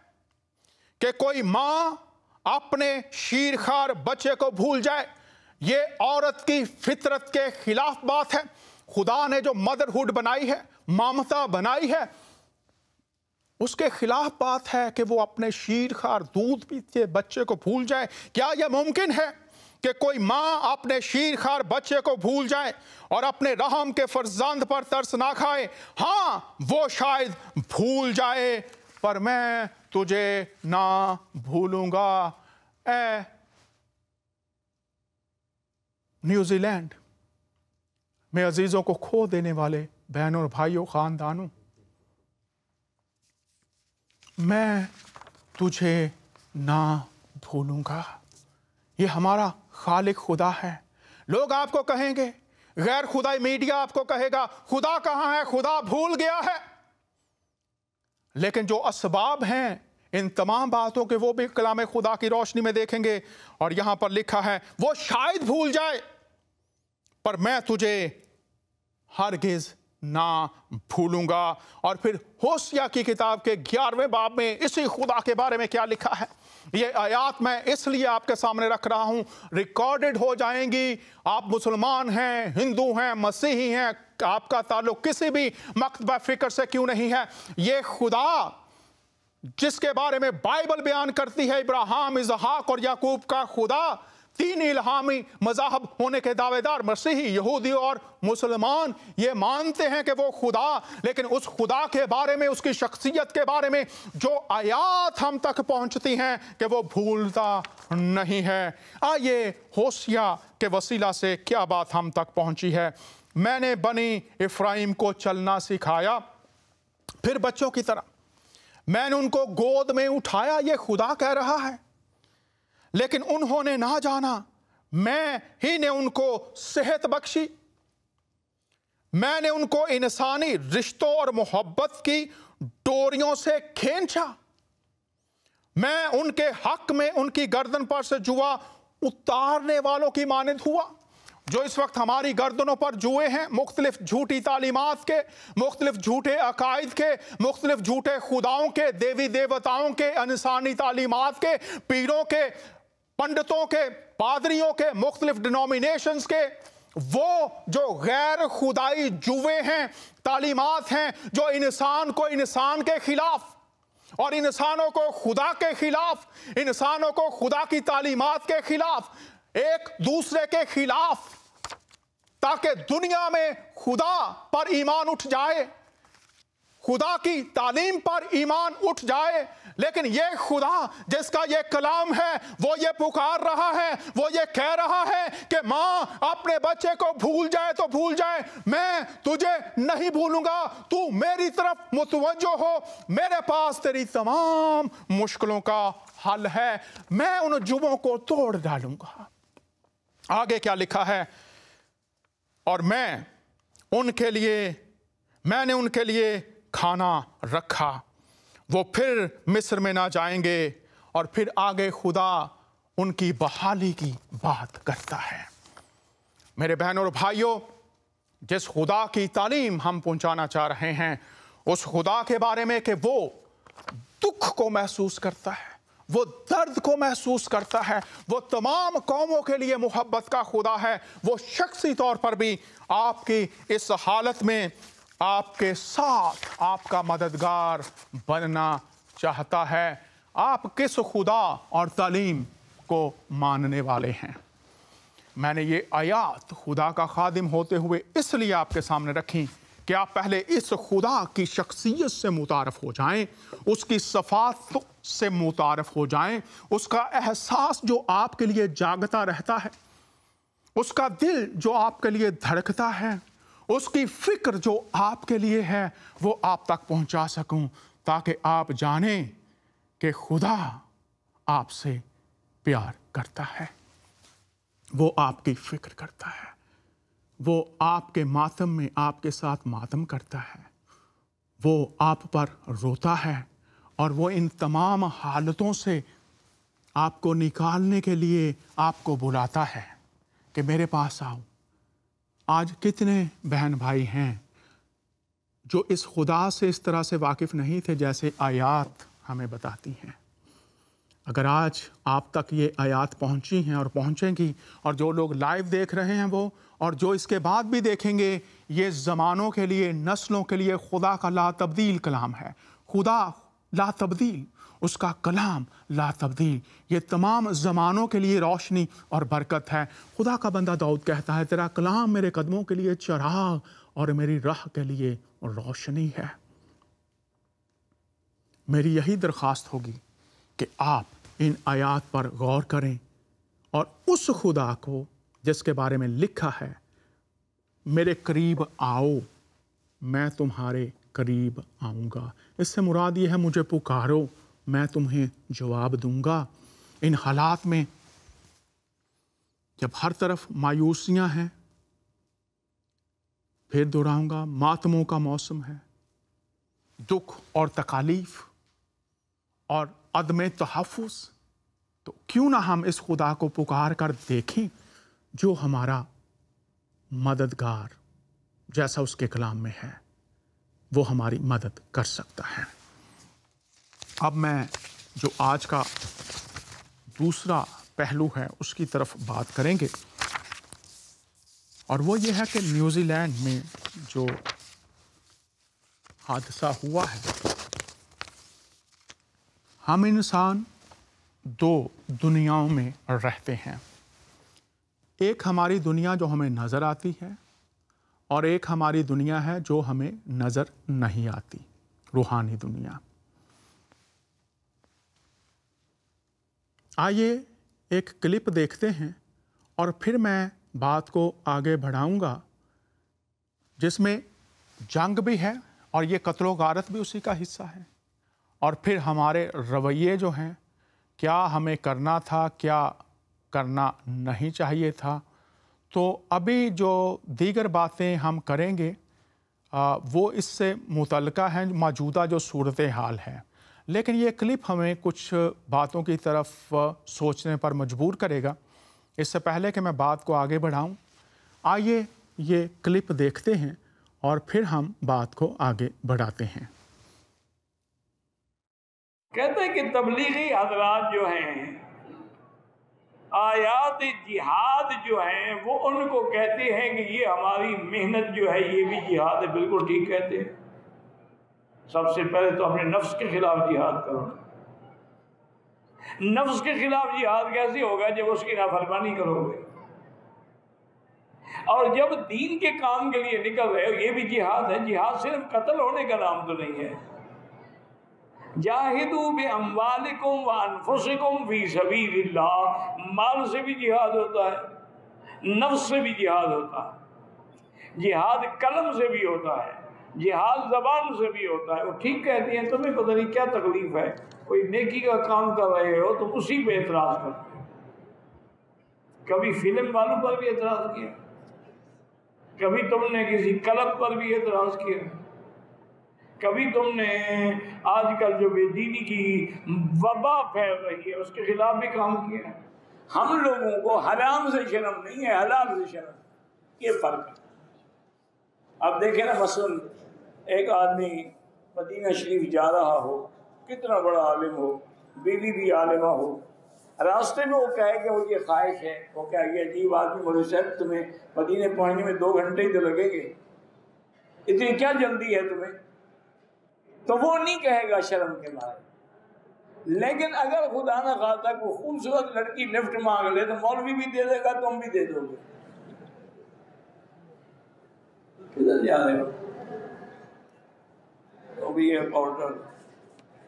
कि कोई माँ अपने शीरखार बच्चे को भूल जाए? ये औरत की फितरत के खिलाफ बात है। खुदा ने जो मदरहुड बनाई है, ममता बनाई है, उसके खिलाफ बात है कि वो अपने शीरखार दूध पीते बच्चे को भूल जाए। क्या यह मुमकिन है कि कोई माँ अपने शीरखार बच्चे को भूल जाए और अपने रहम के फर्जंद पर तरस ना खाए? हाँ, वो शायद भूल जाए, पर मैं तुझे ना भूलूंगा। ए न्यूजीलैंड में अजीजों को खो देने वाले बहनों और भाइयों, खानदानों, मैं तुझे ना भूलूंगा। ये हमारा खालिक खुदा है। लोग आपको कहेंगे, गैर खुदाई मीडिया आपको कहेगा, खुदा कहाँ है, खुदा भूल गया है। लेकिन जो असबाब हैं इन तमाम बातों के, वो भी कलाम खुदा की रोशनी में देखेंगे। और यहां पर लिखा है, वो शायद भूल जाए, पर मैं तुझे हरगिज ना भूलूंगा। और फिर होशिया की किताब के 11वें बाब में इसी खुदा के बारे में क्या लिखा है, ये आयात मैं इसलिए आपके सामने रख रहा हूं, रिकॉर्डेड हो जाएंगी। आप मुसलमान हैं, हिंदू हैं, मसीही हैं, आपका ताल्लुक किसी भी मकतबा फिक्र से क्यों नहीं है, ये खुदा जिसके बारे में बाइबल बयान करती है, इब्राहिम, इसहाक और याकूब का खुदा, तीन इल्हामी मज़ाहब होने के दावेदार मसीही, यहूदी और मुसलमान ये मानते हैं कि वो खुदा, लेकिन उस खुदा के बारे में, उसकी शख्सियत के बारे में जो आयात हम तक पहुंचती हैं कि वो भूलता नहीं है। आइए होशिया के वसीला से क्या बात हम तक पहुंची है। मैंने बनी इफ्राइम को चलना सिखाया, फिर बच्चों की तरह मैंने उनको गोद में उठाया, ये खुदा कह रहा है। लेकिन उन्होंने ना जाना, मैं ही ने उनको सेहत बख्शी, मैंने उनको इंसानी रिश्तों और मोहब्बत की डोरियों से खींचा। मैं उनके हक में उनकी गर्दन पर से जुआ उतारने वालों की मानद हुआ। जो इस वक्त हमारी गर्दनों पर जुए हैं, मुख्तलिफ झूठी तालीमात के, मुख्तलिफ झूठे अकायद के, मुख्तलिफ झूठे खुदाओं के, देवी देवताओं के, इंसानी तालीमात के, पीरों के, पंडितों के, पादरियों के, मुख्तलिफ डिनोमिनेशंस के, वो जो गैर खुदाई जुए हैं, तालीमात हैं, जो इंसान को इंसान के खिलाफ और इंसानों को खुदा के खिलाफ, इंसानों को खुदा की तालीमात के खिलाफ, एक दूसरे के खिलाफ, ताकि दुनिया में खुदा पर ईमान उठ जाए, खुदा की तालीम पर ईमान उठ जाए। लेकिन ये खुदा जिसका ये कलाम है, वो ये पुकार रहा है, वो ये कह रहा है कि माँ अपने बच्चे को भूल जाए तो भूल जाए, मैं तुझे नहीं भूलूंगा। तू मेरी तरफ मुतवज्जो हो, मेरे पास तेरी तमाम मुश्किलों का हल है, मैं उन जुबों को तोड़ डालूंगा। आगे क्या लिखा है, और मैंने उनके लिए खाना रखा, वो फिर मिस्र में ना जाएंगे। और फिर आगे खुदा उनकी बहाली की बात करता है। मेरे बहनों और भाइयों, जिस खुदा की तालीम हम पहुंचाना चाह रहे हैं, उस खुदा के बारे में कि वो दुख को महसूस करता है, वो दर्द को महसूस करता है, वो तमाम कौमों के लिए मोहब्बत का खुदा है। वो शख्सी तौर पर भी आपकी इस हालत में आपके साथ आपका मददगार बनना चाहता है। आप किस खुदा और तालीम को मानने वाले हैं? मैंने ये आयात खुदा का खादिम होते हुए इसलिए आपके सामने रखी कि आप पहले इस खुदा की शख्सियत से मुतारफ हो जाएं, उसकी सफ़ात से मुतारफ हो जाएं, उसका एहसास जो आपके लिए जागता रहता है, उसका दिल जो आपके लिए धड़कता है, उसकी फिक्र जो आपके लिए है, वो आप तक पहुंचा सकूं, ताकि आप जानें कि खुदा आपसे प्यार करता है, वो आपकी फिक्र करता है, वो आपके मातम में आपके साथ मातम करता है, वो आप पर रोता है और वो इन तमाम हालतों से आपको निकालने के लिए आपको बुलाता है कि मेरे पास आओ। आज कितने बहन भाई हैं जो इस खुदा से इस तरह से वाकिफ़ नहीं थे जैसे आयात हमें बताती हैं। अगर आज आप तक ये आयात पहुंची हैं और पहुंचेंगी, और जो लोग लाइव देख रहे हैं वो, और जो इसके बाद भी देखेंगे, ये ज़मानों के लिए, नस्लों के लिए खुदा का ला तब्दील कलाम है। खुदा ला तब्दील, उसका कलाम ला तब्दील, ये तमाम ज़मानों के लिए रोशनी और बरकत है। खुदा का बंदा दाऊद कहता है, तेरा कलाम मेरे कदमों के लिए चराग और मेरी राह के लिए रोशनी है। मेरी यही दरख्वास्त होगी कि आप इन आयात पर गौर करें और उस खुदा को जिसके बारे में लिखा है, मेरे करीब आओ, मैं तुम्हारे करीब आऊँगा। इससे मुराद ये है, मुझे पुकारो, मैं तुम्हें जवाब दूंगा। इन हालात में जब हर तरफ मायूसियाँ हैं, फिर दोहराऊंगा, मातमों का मौसम है, दुख और तकालीफ और अदम तहफ़्फ़ुज़, तो क्यों ना हम इस खुदा को पुकार कर देखें जो हमारा मददगार, जैसा उसके कलाम में है, वो हमारी मदद कर सकता है। अब मैं जो आज का दूसरा पहलू है उसकी तरफ बात करेंगे, और वो ये है कि न्यूजीलैंड में जो हादसा हुआ है, हम इंसान दो दुनियाओं में रहते हैं। एक हमारी दुनिया जो हमें नज़र आती है, और एक हमारी दुनिया है जो हमें नज़र नहीं आती, रूहानी दुनिया। आइए एक क्लिप देखते हैं और फिर मैं बात को आगे बढ़ाऊंगा, जिसमें जंग भी है और ये कत्लो गारत भी उसी का हिस्सा है, और फिर हमारे रवैये जो हैं, क्या हमें करना था, क्या करना नहीं चाहिए था। तो अभी जो दीगर बातें हम करेंगे वो इससे मुतल्लिका हैं मौजूदा जो सूरत हाल है, लेकिन ये क्लिप हमें कुछ बातों की तरफ सोचने पर मजबूर करेगा। इससे पहले कि मैं बात को आगे बढ़ाऊं, आइए ये क्लिप देखते हैं और फिर हम बात को आगे बढ़ाते हैं। कहते हैं कि तबलीगी हज़रात जो हैं, आयात जिहाद जो हैं, वो उनको कहते हैं कि ये हमारी मेहनत जो है ये भी जिहाद है। बिल्कुल ठीक कहते हैं। सबसे पहले तो अपने नफ्स के खिलाफ जिहाद करो। नफ्स के खिलाफ जिहाद कैसे होगा? जब उसकी नाफरमानी करोगे, और जब दीन के काम के लिए निकल रहे हो, ये भी जिहाद है। जिहाद सिर्फ कत्ल होने का नाम तो नहीं है। जाहिदू बि अम्वालिकुम व अनफुसिकुम फी सबीलिल्लाह, माल से भी जिहाद होता है, नफ्स से भी जिहाद होता है, जिहाद कलम से भी होता है, जिहाद ज़बान से भी होता है। वो ठीक कहती हैं, तुम्हें पता नहीं क्या तकलीफ है, कोई नेकी का काम कर रहे हो तुम उसी पे एतराज़ करते हो। कभी फिल्म वालों पर भी एतराज़ किया, कभी तुमने किसी क्लब पर भी एतराज़ किया, कभी तुमने आजकल जो बेदीनी की वबा फैल रही है उसके खिलाफ भी काम किया। हम लोगों को हराम से शर्म नहीं है, हलाल से शर्म, ये फर्क है। अब देखें ना, मसलन एक आदमी مدینہ شریف جا رہا ہو، کتنا بڑا عالم ہو، بیوی بھی عالمہ ہو، راستے میں وہ کہے کہ مجھے خواہش ہے، وہ کہے گی عجیب آدمی، مولوی صاحب تمہیں مدینے پہنچنے میں 2 گھنٹے ہی تو لگیں گے، اتنی کیا جلدی ہے تمہیں؟ تو وہ نہیں کہے گا شرم کے مارے۔ لیکن اگر خدا نہ خواستہ کوئی خوبصورت لڑکی لفٹ مانگ لے تو مولوی بھی دے دے گا، تم بھی دے دو گے۔ کدھر جا رہے ہو؟ تو بھی یہ پاؤڈر،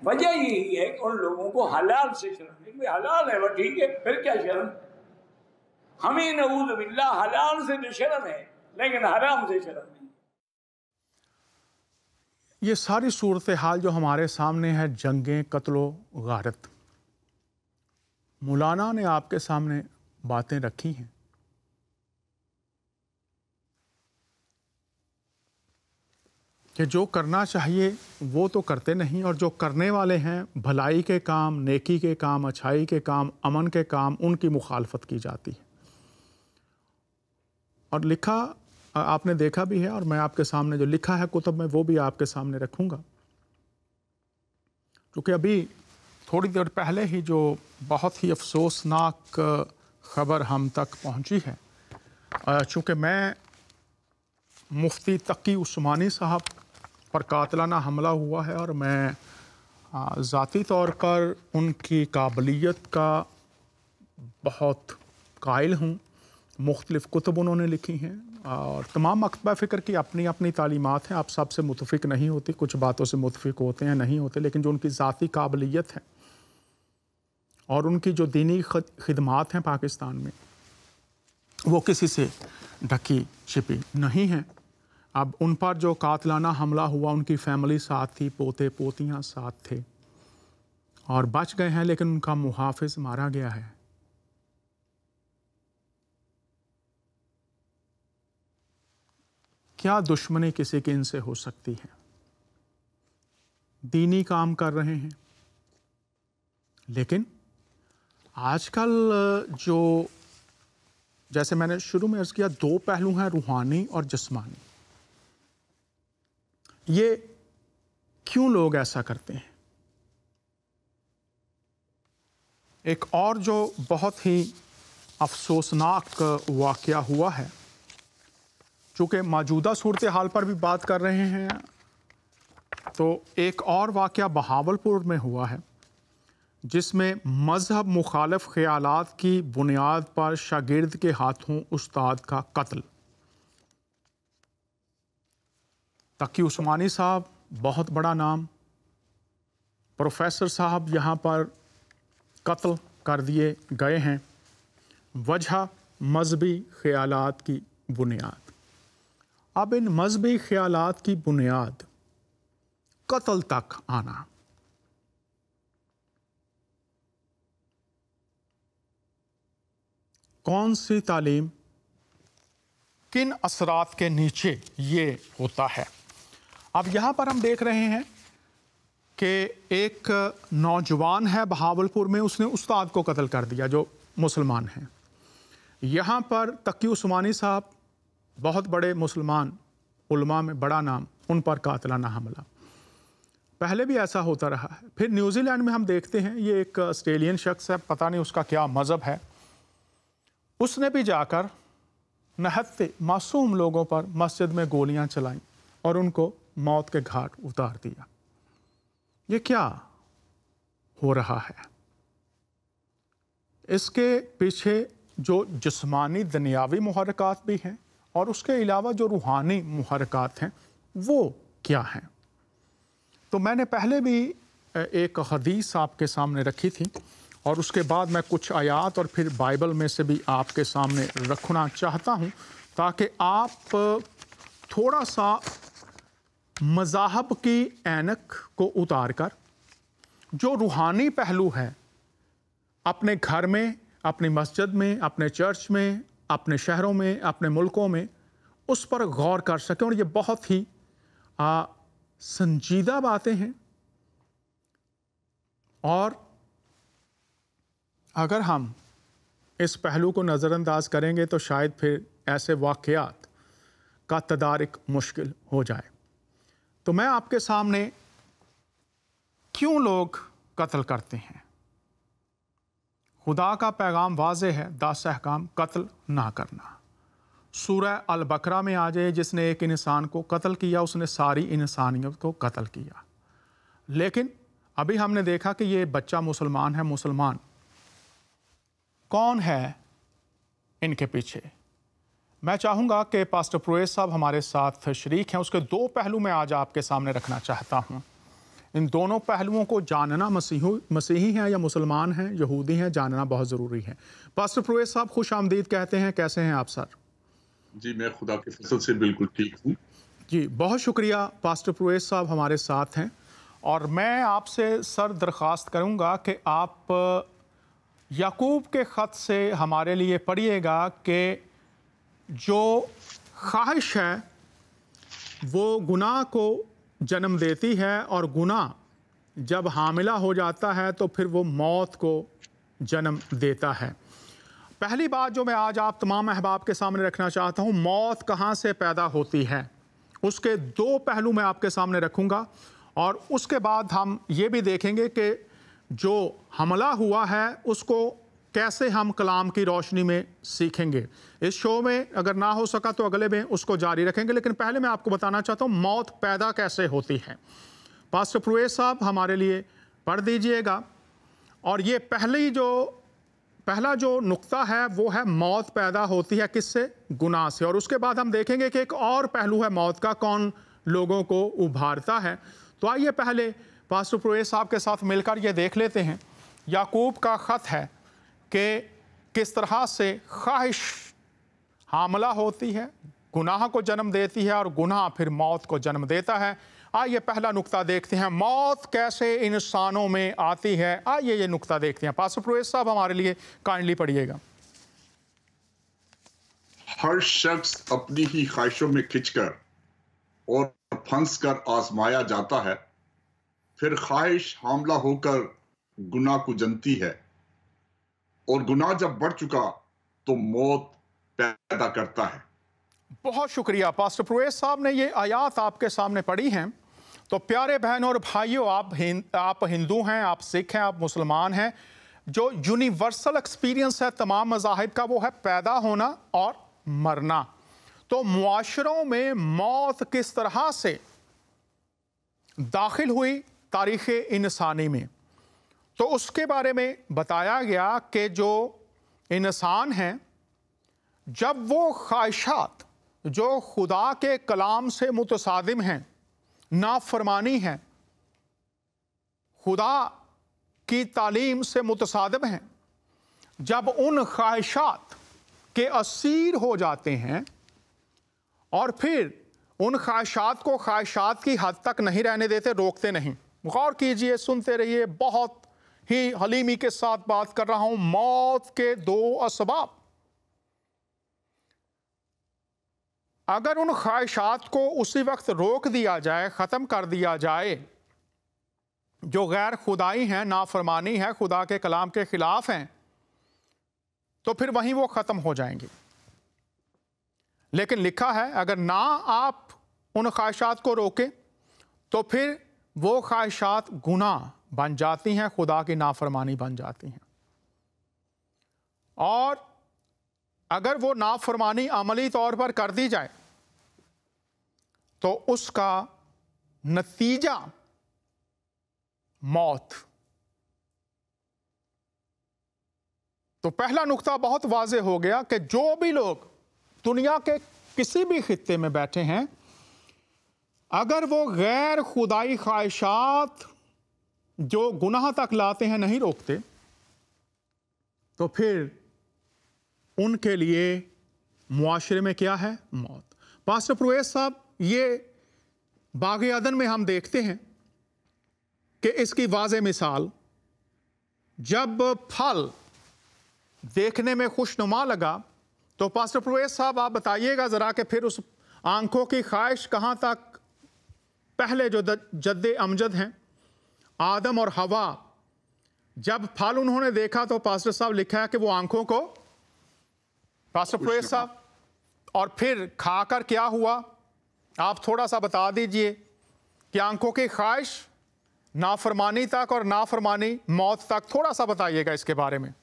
وجہ یہی ہے کہ ان لوگوں کو حلال سے شرم ہے، حلال ہے وہ ٹھیک ہے، پھر کیا شرم؟ ہمیں نعوذ باللہ حلال سے تو شرم ہے لیکن حرام سے شرم نہیں۔ یہ ساری صورتحال جو ہمارے سامنے ہے، جنگیں، قتل و غارت، مولانا نے آپ کے سامنے باتیں رکھی ہیں کہ جو کرنا چاہیے وہ تو کرتے نہیں، اور جو کرنے والے ہیں بھلائی کے کام، نیکی کے کام، اچھائی کے کام، امن کے کام، ان کی مخالفت کی جاتی ہے۔ اور لکھا آپ نے دیکھا بھی ہے، اور میں آپ کے سامنے جو لکھا ہے کتب میں وہ بھی آپ کے سامنے رکھوں گا، کیونکہ ابھی تھوڑی دیر پہلے ہی جو بہت ہی افسوسناک خبر ہم تک پہنچی ہے، چونکہ میں مفتی تقی عثمانی صاحب پر قاتلانہ حملہ ہوا ہے اور میں ذاتی طور پر ان کی قابلیت کا بہت قائل ہوں، مختلف کتب انہوں نے لکھی ہیں، اور تمام مکتبہ فکر کی اپنی اپنی تعلیمات ہیں، آپ سب سے متفق نہیں ہوتی، کچھ باتوں سے متفق ہوتے ہیں، نہیں ہوتے، لیکن جو ان کی ذاتی قابلیت ہے اور ان کی جو دینی خدمات ہیں پاکستان میں، وہ کسی سے ڈھکی چھپی نہیں ہیں۔ اب ان پر جو قاتلانہ حملہ ہوا، ان کی فیملی ساتھ تھی، پوتے پوتیاں ساتھ تھے اور بچ گئے ہیں، لیکن ان کا محافظ مارا گیا ہے۔ کیا دشمنی کسی کی ان سے ہو سکتی ہے؟ دینی کام کر رہے ہیں، لیکن آج کل جو جیسے میں نے شروع میں عرض کیا، 2 پہلو ہیں، روحانی اور جسمانی۔ یہ کیوں لوگ ایسا کرتے ہیں؟ ایک اور جو بہت ہی افسوسناک واقعہ ہوا ہے، چونکہ موجودہ صورتحال پر بھی بات کر رہے ہیں، تو ایک اور واقعہ بہاولپور میں ہوا ہے، جس میں مذہب مخالف خیالات کی بنیاد پر شاگرد کے ہاتھوں استاد کا قتل۔ تقی عثمانی صاحب بہت بڑا نام، پروفیسر صاحب یہاں پر قتل کر دیے گئے ہیں، وجہ مذہبی خیالات کی بنیاد۔ اب ان مذہبی خیالات کی بنیاد قتل تک آنا، کون سی تعلیم، کن اثرات کے نیچے یہ ہوتا ہے؟ اب یہاں پر ہم دیکھ رہے ہیں کہ ایک نوجوان ہے بہاولپور میں، اس نے استاد کو قتل کر دیا جو مسلمان ہیں۔ یہاں پر تقی عثمانی صاحب بہت بڑے مسلمان علماء میں بڑا نام، ان پر قاتلانہ حملہ۔ پہلے بھی ایسا ہوتا رہا ہے۔ پھر نیوزی لینڈ میں ہم دیکھتے ہیں، یہ ایک آسٹریلین شخص ہے، پتہ نہیں اس کا کیا مذہب ہے، اس نے بھی جا کر نہتے معصوم لوگوں پر مسجد میں گولیاں چلائیں اور ان کو موت کے گھاٹ اتار دیا۔ یہ کیا ہو رہا ہے؟ اس کے پیچھے جو جسمانی دنیاوی محرکات بھی ہیں اور اس کے علاوہ جو روحانی محرکات ہیں وہ کیا ہیں؟ تو میں نے پہلے بھی ایک حدیث آپ کے سامنے رکھی تھی، اور اس کے بعد میں کچھ آیات اور پھر بائبل میں سے بھی آپ کے سامنے رکھنا چاہتا ہوں، تاکہ آپ تھوڑا سا مذاہب کی اینک کو اتار کر جو روحانی پہلو ہے اپنے گھر میں، اپنی مسجد میں، اپنے چرچ میں، اپنے شہروں میں، اپنے ملکوں میں اس پر غور کر سکیں۔ اور یہ بہت ہی سنجیدہ باتیں ہیں، اور اگر ہم اس پہلو کو نظر انداز کریں گے تو شاید پھر ایسے واقعات کا تدارک مشکل ہو جائے۔ تو میں آپ کے سامنے क्यों लोग कत्ल करते हैं? खुदा का पैगाम वाज़ेह है, 10 अहकाम कत्ल ना करना। सूरह अल बकरा में आ जाए, जिसने एक इंसान को कत्ल किया उसने सारी इंसानियत को कत्ल किया। लेकिन अभी हमने देखा कि ये बच्चा मुसलमान है। मुसलमान कौन है इनके पीछे? मैं चाहूँगा कि पास्टर प्रोएस साहब हमारे साथ शरीक हैं। उसके 2 पहलू मैं आज आपके सामने रखना चाहता हूँ। इन दोनों पहलुओं को जानना, मसीही हैं या मुसलमान हैं, यहूदी हैं, जानना बहुत ज़रूरी है। पास्टर प्रोएस साहब खुश आमदीद कहते हैं। कैसे हैं आप सर? जी, मैं खुदा के फजल से बिल्कुल ठीक हूँ। जी, बहुत शुक्रिया। पास्टर प्रोएस साहब हमारे साथ हैं और मैं आपसे सर दरख्वास्त करूँगा कि आप याकूब के ख़त से हमारे लिए पढ़िएगा कि जो ख्वाहिश है वो गुनाह को जन्म देती है और गुनाह जब हामिला हो जाता है तो फिर वो मौत को जन्म देता है। पहली बात जो मैं आज आप तमाम अहबाब के सामने रखना चाहता हूँ, मौत कहाँ से पैदा होती है, उसके 2 पहलू मैं आपके सामने रखूँगा और उसके बाद हम ये भी देखेंगे कि जो हमला हुआ है उसको कैसे हम कलाम की रोशनी में सीखेंगे। इस शो में अगर ना हो सका तो अगले में उसको जारी रखेंगे, लेकिन पहले मैं आपको बताना चाहता हूँ मौत पैदा कैसे होती है। पास्टर प्रोएस साहब हमारे लिए पढ़ दीजिएगा। और ये पहला जो नुक्ता है वो है मौत पैदा होती है किससे? गुनाह से। और उसके बाद हम देखेंगे कि एक और पहलू है मौत का, कौन लोगों को उभारता है। तो आइए पहले पास्टर प्रोएस साहब के साथ मिलकर ये देख लेते हैं। याकूब का ख़त है कि किस तरह से ख्वाहिश हामला होती है, गुनाह को जन्म देती है और गुनाह फिर मौत को जन्म देता है। आइए पहला नुक्ता देखते हैं, मौत कैसे इंसानों में आती है। आइए ये नुक्ता देखते हैं। पास्टर प्रोएस साहब हमारे लिए काइंडली पढ़िएगा। हर शख्स अपनी ही ख्वाहिशों में खिंचकर और फंस कर आजमाया जाता है, फिर ख्वाहिश हामला होकर गुनाह को जनती है और गुनाह जब बढ़ चुका तो मौत पैदा करता है। बहुत शुक्रिया पास्टर प्रोएस साहब ने ये आयात आपके सामने पढ़ी हैं। तो प्यारे बहनों और भाइयों, आप हिंदू हैं, आप सिख हैं, आप मुसलमान हैं, जो यूनिवर्सल एक्सपीरियंस है तमाम मज़ाहिब का वो है पैदा होना और मरना। तो मुआशरों में मौत किस तरह से दाखिल हुई तारीख़ इंसानी में, तो उसके बारे में बताया गया कि जो इंसान हैं जब वो ख्वाहिशात जो खुदा के कलाम से मुतसादिम हैं, नाफरमानी है, खुदा की तालीम से मुतसादिम हैं, जब उन ख्वाहिशात के असीर हो जाते हैं और फिर उन ख्वाहिशात को ख्वाहिशात की हद तक नहीं रहने देते, रोकते नहीं। गौर कीजिए, सुनते रहिए, बहुत ही हलीमी के साथ बात कर रहा हूं। मौत के 2 असबाब। अगर उन ख्वाहिशात को उसी वक्त रोक दिया जाए, ख़त्म कर दिया जाए, जो गैर खुदाई हैं, नाफरमानी है, खुदा के कलाम के ख़िलाफ़ हैं, तो फिर वहीं वो ख़त्म हो जाएंगी। लेकिन लिखा है अगर ना आप उन ख्वाहिशात को रोकें तो फिर वो ख्वाहिशात गुनाह बन जाती हैं, खुदा की नाफरमानी बन जाती हैं। और अगर वो नाफरमानी अमली तौर पर कर दी जाए तो उसका नतीजा मौत। तो पहला नुक्ता बहुत वाज़ेह हो गया कि जो भी लोग दुनिया के किसी भी खित्ते में बैठे हैं, अगर वो गैर खुदाई ख्वाहिशात जो गुनाह तक लाते हैं नहीं रोकते, तो फिर उनके लिए मुआशरे में क्या है? मौत। पास्टर प्रोएस साहब, ये बाग़ अदन में हम देखते हैं कि इसकी वाज़ेह मिसाल, जब फल देखने में खुशनुमा लगा, तो पास्टर प्रोएस साहब आप बताइएगा ज़रा कि फिर उस आंखों की ख्वाहिश कहाँ तक, पहले जो जद्दे अमजद हैं आदम और हवा, जब फल उन्होंने देखा तो पास्टर साहब लिखा है कि वो आंखों को, पास्टर प्रोएस साहब, और फिर खाकर क्या हुआ आप थोड़ा सा बता दीजिए कि आंखों की ख्वाहिश नाफरमानी तक और नाफरमानी मौत तक, थोड़ा सा बताइएगा इसके बारे में।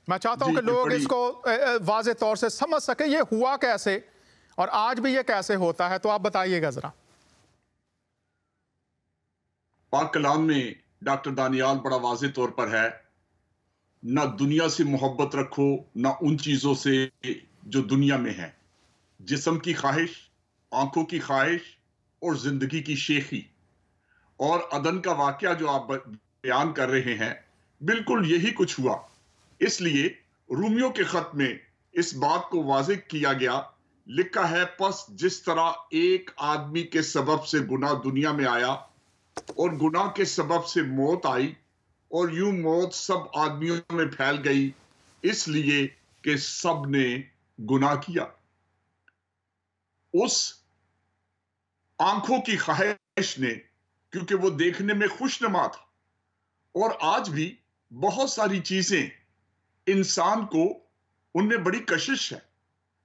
मैं चाहता हूं कि लोग इसको वाज़े तौर से समझ सके, ये हुआ कैसे और आज भी ये कैसे होता है, तो आप बताइएगा जरा। पाक कलाम में डॉक्टर दानियाल बड़ा वाज़े तौर पर है, ना दुनिया से मोहब्बत रखो ना उन चीजों से जो दुनिया में है, जिस्म की ख्वाहिश, आंखों की ख्वाहिश और जिंदगी की शेखी। और अदन का वाकया जो आप बयान कर रहे हैं, बिल्कुल यही कुछ हुआ। इसलिए रूमियों के खत में इस बात को वाज़ेह किया गया, लिखा है, पस जिस तरह एक आदमी के सबब से गुनाह दुनिया में आया और गुनाह के सबब से मौत आई और यूं मौत सब आदमियों में फैल गई, इसलिए कि सब ने गुनाह किया। उस आंखों की ख्वाहिश ने, क्योंकि वो देखने में खुशनुमा था, और आज भी बहुत सारी चीजें इंसान को, उनमें बड़ी कशिश है,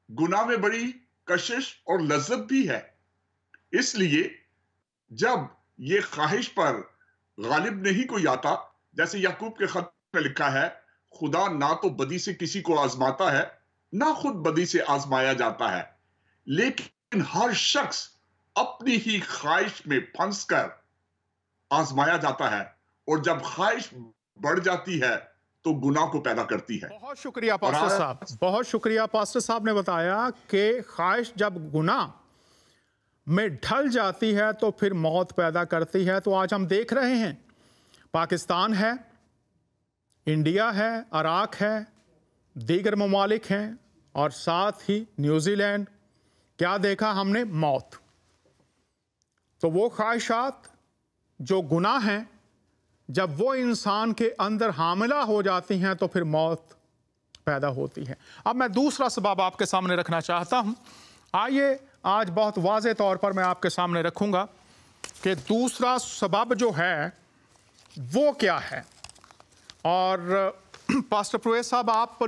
गुनाह में बड़ी कशिश और लज्जत भी है। इसलिए जब ये ख्वाहिश पर गालिब नहीं कोई आता, जैसे याकूब के खत में लिखा है, खुदा ना तो बदी से किसी को आजमाता है ना खुद बदी से आजमाया जाता है, लेकिन हर शख्स अपनी ही ख्वाहिश में फंस कर आजमाया जाता है, और जब ख्वाहिश बढ़ जाती है तो गुनाह को पैदा करती है। बहुत शुक्रिया पास्टर साहब, बहुत शुक्रिया। पास्टर साहब ने बताया कि ख्वाहिश जब गुनाह में ढल जाती है तो फिर मौत पैदा करती है। तो आज हम देख रहे हैं, पाकिस्तान है, इंडिया है, इराक है, दीगर ममालिक हैं, और साथ ही न्यूजीलैंड। क्या देखा हमने? मौत। तो वो ख्वाहिशात जो गुनाह हैं, जब वो इंसान के अंदर हामिला हो जाती हैं तो फिर मौत पैदा होती है। अब मैं दूसरा सबब आपके सामने रखना चाहता हूं। आइए आज बहुत वाज़े तौर पर मैं आपके सामने रखूंगा कि दूसरा सबब जो है वो क्या है। और पास्टर प्रवेश साहब, आप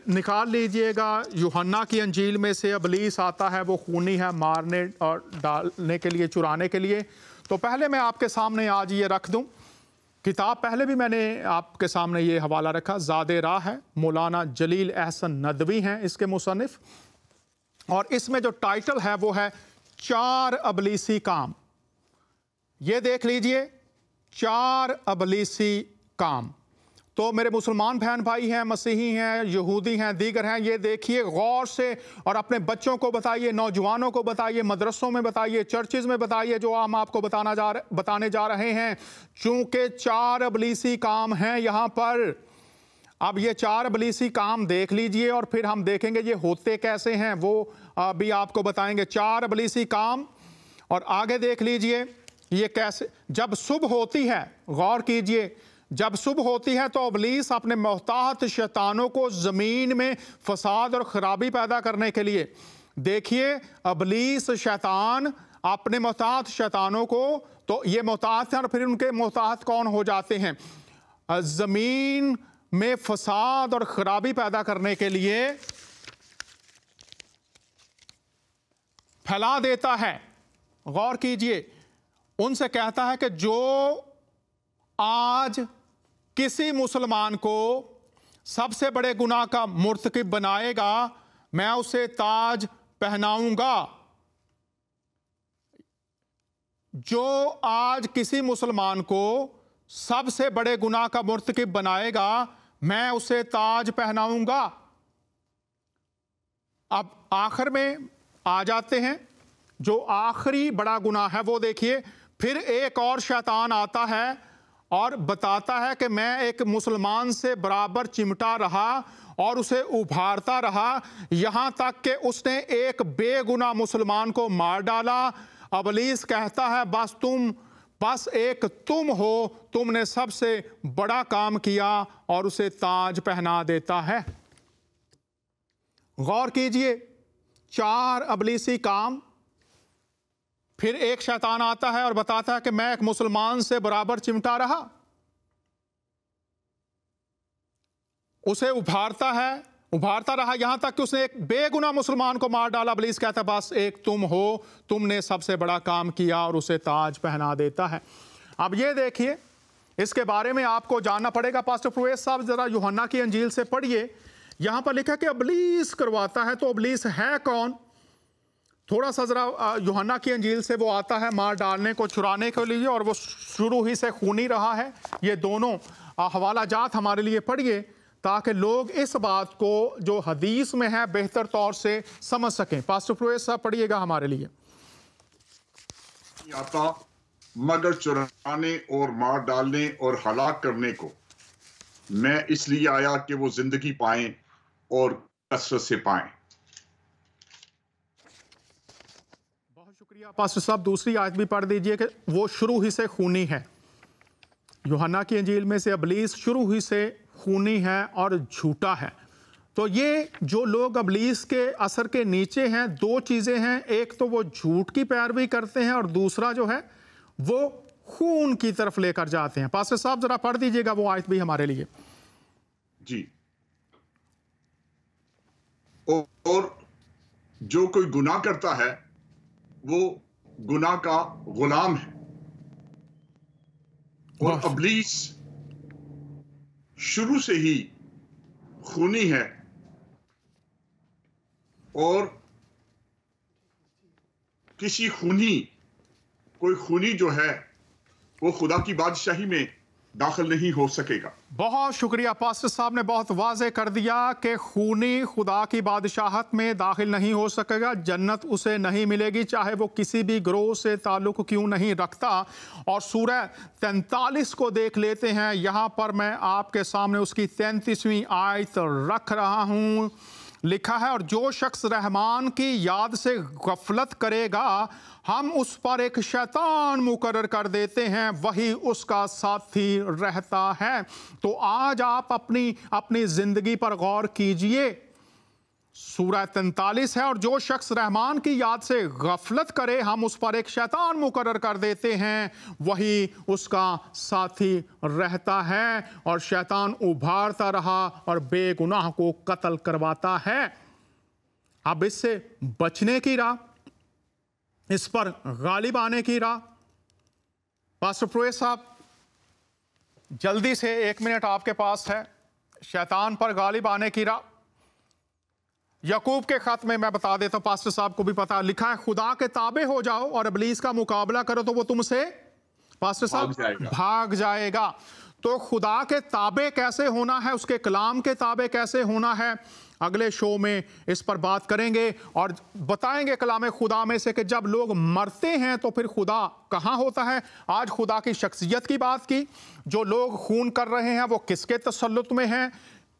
निकाल लीजिएगा यूहन्ना की अंजील में से। इब्लीस आता है, वो खूनी है, मारने और डालने के लिए, चुराने के लिए। तो पहले मैं आपके सामने आज ये रख दूं किताब, पहले भी मैंने आपके सामने ये हवाला रखा, ज़ादे राह है, मौलाना जलील अहसन नदवी हैं इसके मुसन्निफ, और इसमें जो टाइटल है वो है 4 इब्लीसी काम। ये देख लीजिए, 4 इब्लीसी काम। तो मेरे मुसलमान बहन भाई हैं, मसीही हैं, यहूदी हैं, दीगर हैं, ये देखिए गौर से, और अपने बच्चों को बताइए, नौजवानों को बताइए, मदरसों में बताइए, चर्चेज़ में बताइए, जो हम आपको बताने जा रहे हैं, चूँकि 4 इब्लीसी काम हैं यहाँ पर। अब ये 4 इब्लीसी काम देख लीजिए और फिर हम देखेंगे ये होते कैसे हैं, वो भी आपको बताएंगे। 4 इब्लीसी काम, और आगे देख लीजिए ये कैसे। जब सुबह होती है, गौर कीजिए, जब सुबह होती है तो इब्लीस अपने मोहतात शैतानों को ज़मीन में फसाद और ख़राबी पैदा करने के लिए, देखिए इब्लीस शैतान अपने मोहतात शैतानों को, तो ये मोहतात हैं और फिर उनके मोहतात कौन हो जाते हैं? ज़मीन में फसाद और ख़राबी पैदा करने के लिए फैला देता है। गौर कीजिए, उनसे कहता है कि जो आज किसी मुसलमान को सबसे बड़े गुनाह का मुर्तकिब बनाएगा, मैं उसे ताज पहनाऊंगा। जो आज किसी मुसलमान को सबसे बड़े गुनाह का मुर्तकिब बनाएगा, मैं उसे ताज पहनाऊंगा। अब आखिर में आ जाते हैं, जो आखिरी बड़ा गुनाह है वो देखिए। फिर एक और शैतान आता है और बताता है कि मैं एक मुसलमान से बराबर चिमटा रहा और उसे उभारता रहा, यहाँ तक कि उसने एक बेगुनाह मुसलमान को मार डाला। इब्लीस कहता है बस एक तुम हो, तुमने सबसे बड़ा काम किया, और उसे ताज पहना देता है। गौर कीजिए, 4 इब्लीसी काम। फिर एक शैतान आता है और बताता है कि मैं एक मुसलमान से बराबर चिमटा रहा, उसे उभारता रहा, यहां तक कि उसने एक बेगुनाह मुसलमान को मार डाला। इब्लीस कहता है बस एक तुम हो, तुमने सबसे बड़ा काम किया, और उसे ताज पहना देता है। اب یہ دیکھیے اس کے بارے میں آپ کو جاننا پڑے گا. پاسٹر پرویز صاحب ذرا یوحنا کی انجیل سے پڑھیے. یہاں پر لکھا کہ ابلیس کرواتا ہے, تو ابلیس ہے کون؟ تھوڑا سا ذرا یوحنا کی انجیل سے وہ آتا ہے مار ڈالنے کو, چھڑانے کے لیے, اور وہ شروع ہی سے خونی رہا ہے. یہ دونوں حوالہ جات ہمارے لیے پڑھیے تاکہ لوگ اس بات کو جو حدیث میں ہے بہتر طور سے سمجھ سکیں. پاسٹر پرویز صاحب پڑھیے گا ہمارے لیے. آتا مگر چرانے اور مار ڈالنے اور ہلاک کرنے کو, میں اس لیے آیا کہ وہ زندگی پائیں اور کثرت سے پائیں. بہت شکریہ پاسٹر صاحب. دوسری آیت بھی پڑھ دیجئے کہ وہ شروع ہی سے خونی ہے. یوحنا کی انجیل میں سے ابلیس شروع ہی سے خونی ہے اور جھوٹا ہے. تو یہ جو لوگ ابلیس کے اثر کے نیچے ہیں, دو چیزیں ہیں. ایک تو وہ جھوٹ کی پیروی کرتے ہیں, اور دوسرا جو ہے وہ خون کی طرف لے کر جاتے ہیں. پاسٹر صاحب ذرا پڑھ دیجئے گا وہ آیت بھی ہمارے لیے. جی. اور جو کوئی گناہ کرتا ہے وہ گناہ کا غلام ہے, اور ابلیس شروع سے ہی خونی ہے, اور کوئی خونی جو ہے وہ خدا کی بادشاہی میں داخل نہیں ہو سکے گا. بہت شکریہ. پاسٹر صاحب نے بہت واضح کر دیا کہ خونی خدا کی بادشاہت میں داخل نہیں ہو سکے گا, جنت اسے نہیں ملے گی چاہے وہ کسی بھی گروہ سے تعلق کیوں نہیں رکھتا. اور سورہ 43 کو دیکھ لیتے ہیں. یہاں پر میں آپ کے سامنے اس کی 33ویں آیت رکھ رہا ہوں. لکھا ہے, اور جو شخص رحمان کی یاد سے غفلت کرے گا ہم اس پر ایک شیطان مقرر کر دیتے ہیں, وہی اس کا ساتھی رہتا ہے. تو آج آپ اپنی زندگی پر غور کیجئے. سورہ 43 ہے, اور جو شخص رحمان کی یاد سے غفلت کرے ہم اس پر ایک شیطان مقرر کر دیتے ہیں, وہی اس کا ساتھی رہتا ہے. اور شیطان ابھارتا رہا اور بے گناہ کو قتل کرواتا ہے. اب اس سے بچنے کی راہ, اس پر غالب آنے کی راہ. پاسٹر پرویز صاحب جلدی سے 1 منٹ آپ کے پاس ہے. شیطان پر غالب آنے کی راہ یعقوب کے خط میں بتا دیتا ہوں, پاسٹر صاحب کو بھی پتا, لکھا ہے خدا کے تابع ہو جاؤ اور ابلیس کا مقابلہ کرو تو وہ تم سے پاسٹر صاحب بھاگ جائے گا. تو خدا کے تابع کیسے ہونا ہے, اس کے کلام کے تابع کیسے ہونا ہے, اگلے شو میں اس پر بات کریں گے اور بتائیں گے کلام خدا میں سے کہ جب لوگ مرتے ہیں تو پھر خدا کہاں ہوتا ہے. آج خدا کی شخصیت کی بات کی. جو لوگ خون کر رہے ہیں وہ کس کے تسلط میں ہیں,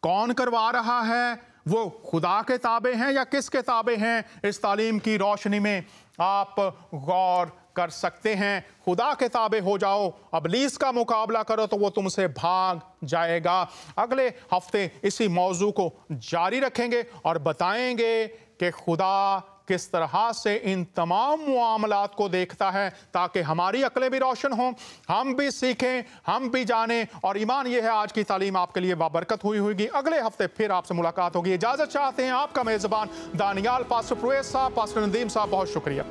کون کروا رہا ہے, وہ خدا کے تابع ہیں یا کس کے تابع ہیں. اس تعلیم کی روشنی میں آپ غور کر سکتے ہیں. خدا کے تابع ہو جاؤ, ابلیس کا مقابلہ کرو تو وہ تم سے بھاگ جائے گا. اگلے ہفتے اسی موضوع کو جاری رکھیں گے اور بتائیں گے کہ خدا کس طرح سے ان تمام معاملات کو دیکھتا ہے تاکہ ہماری عقلیں بھی روشن ہوں, ہم بھی سیکھیں, ہم بھی جانیں. اور ایمان یہ ہے آج کی تعلیم آپ کے لیے بابرکت ہوگی. اگلے ہفتے پھر آپ سے ملاقات ہوگی. اجازت چاہتے ہیں آپ کا میزبان دانیال. پاسٹر پرویز صاحب, پاسٹر ندیم صاحب, بہت شکریہ.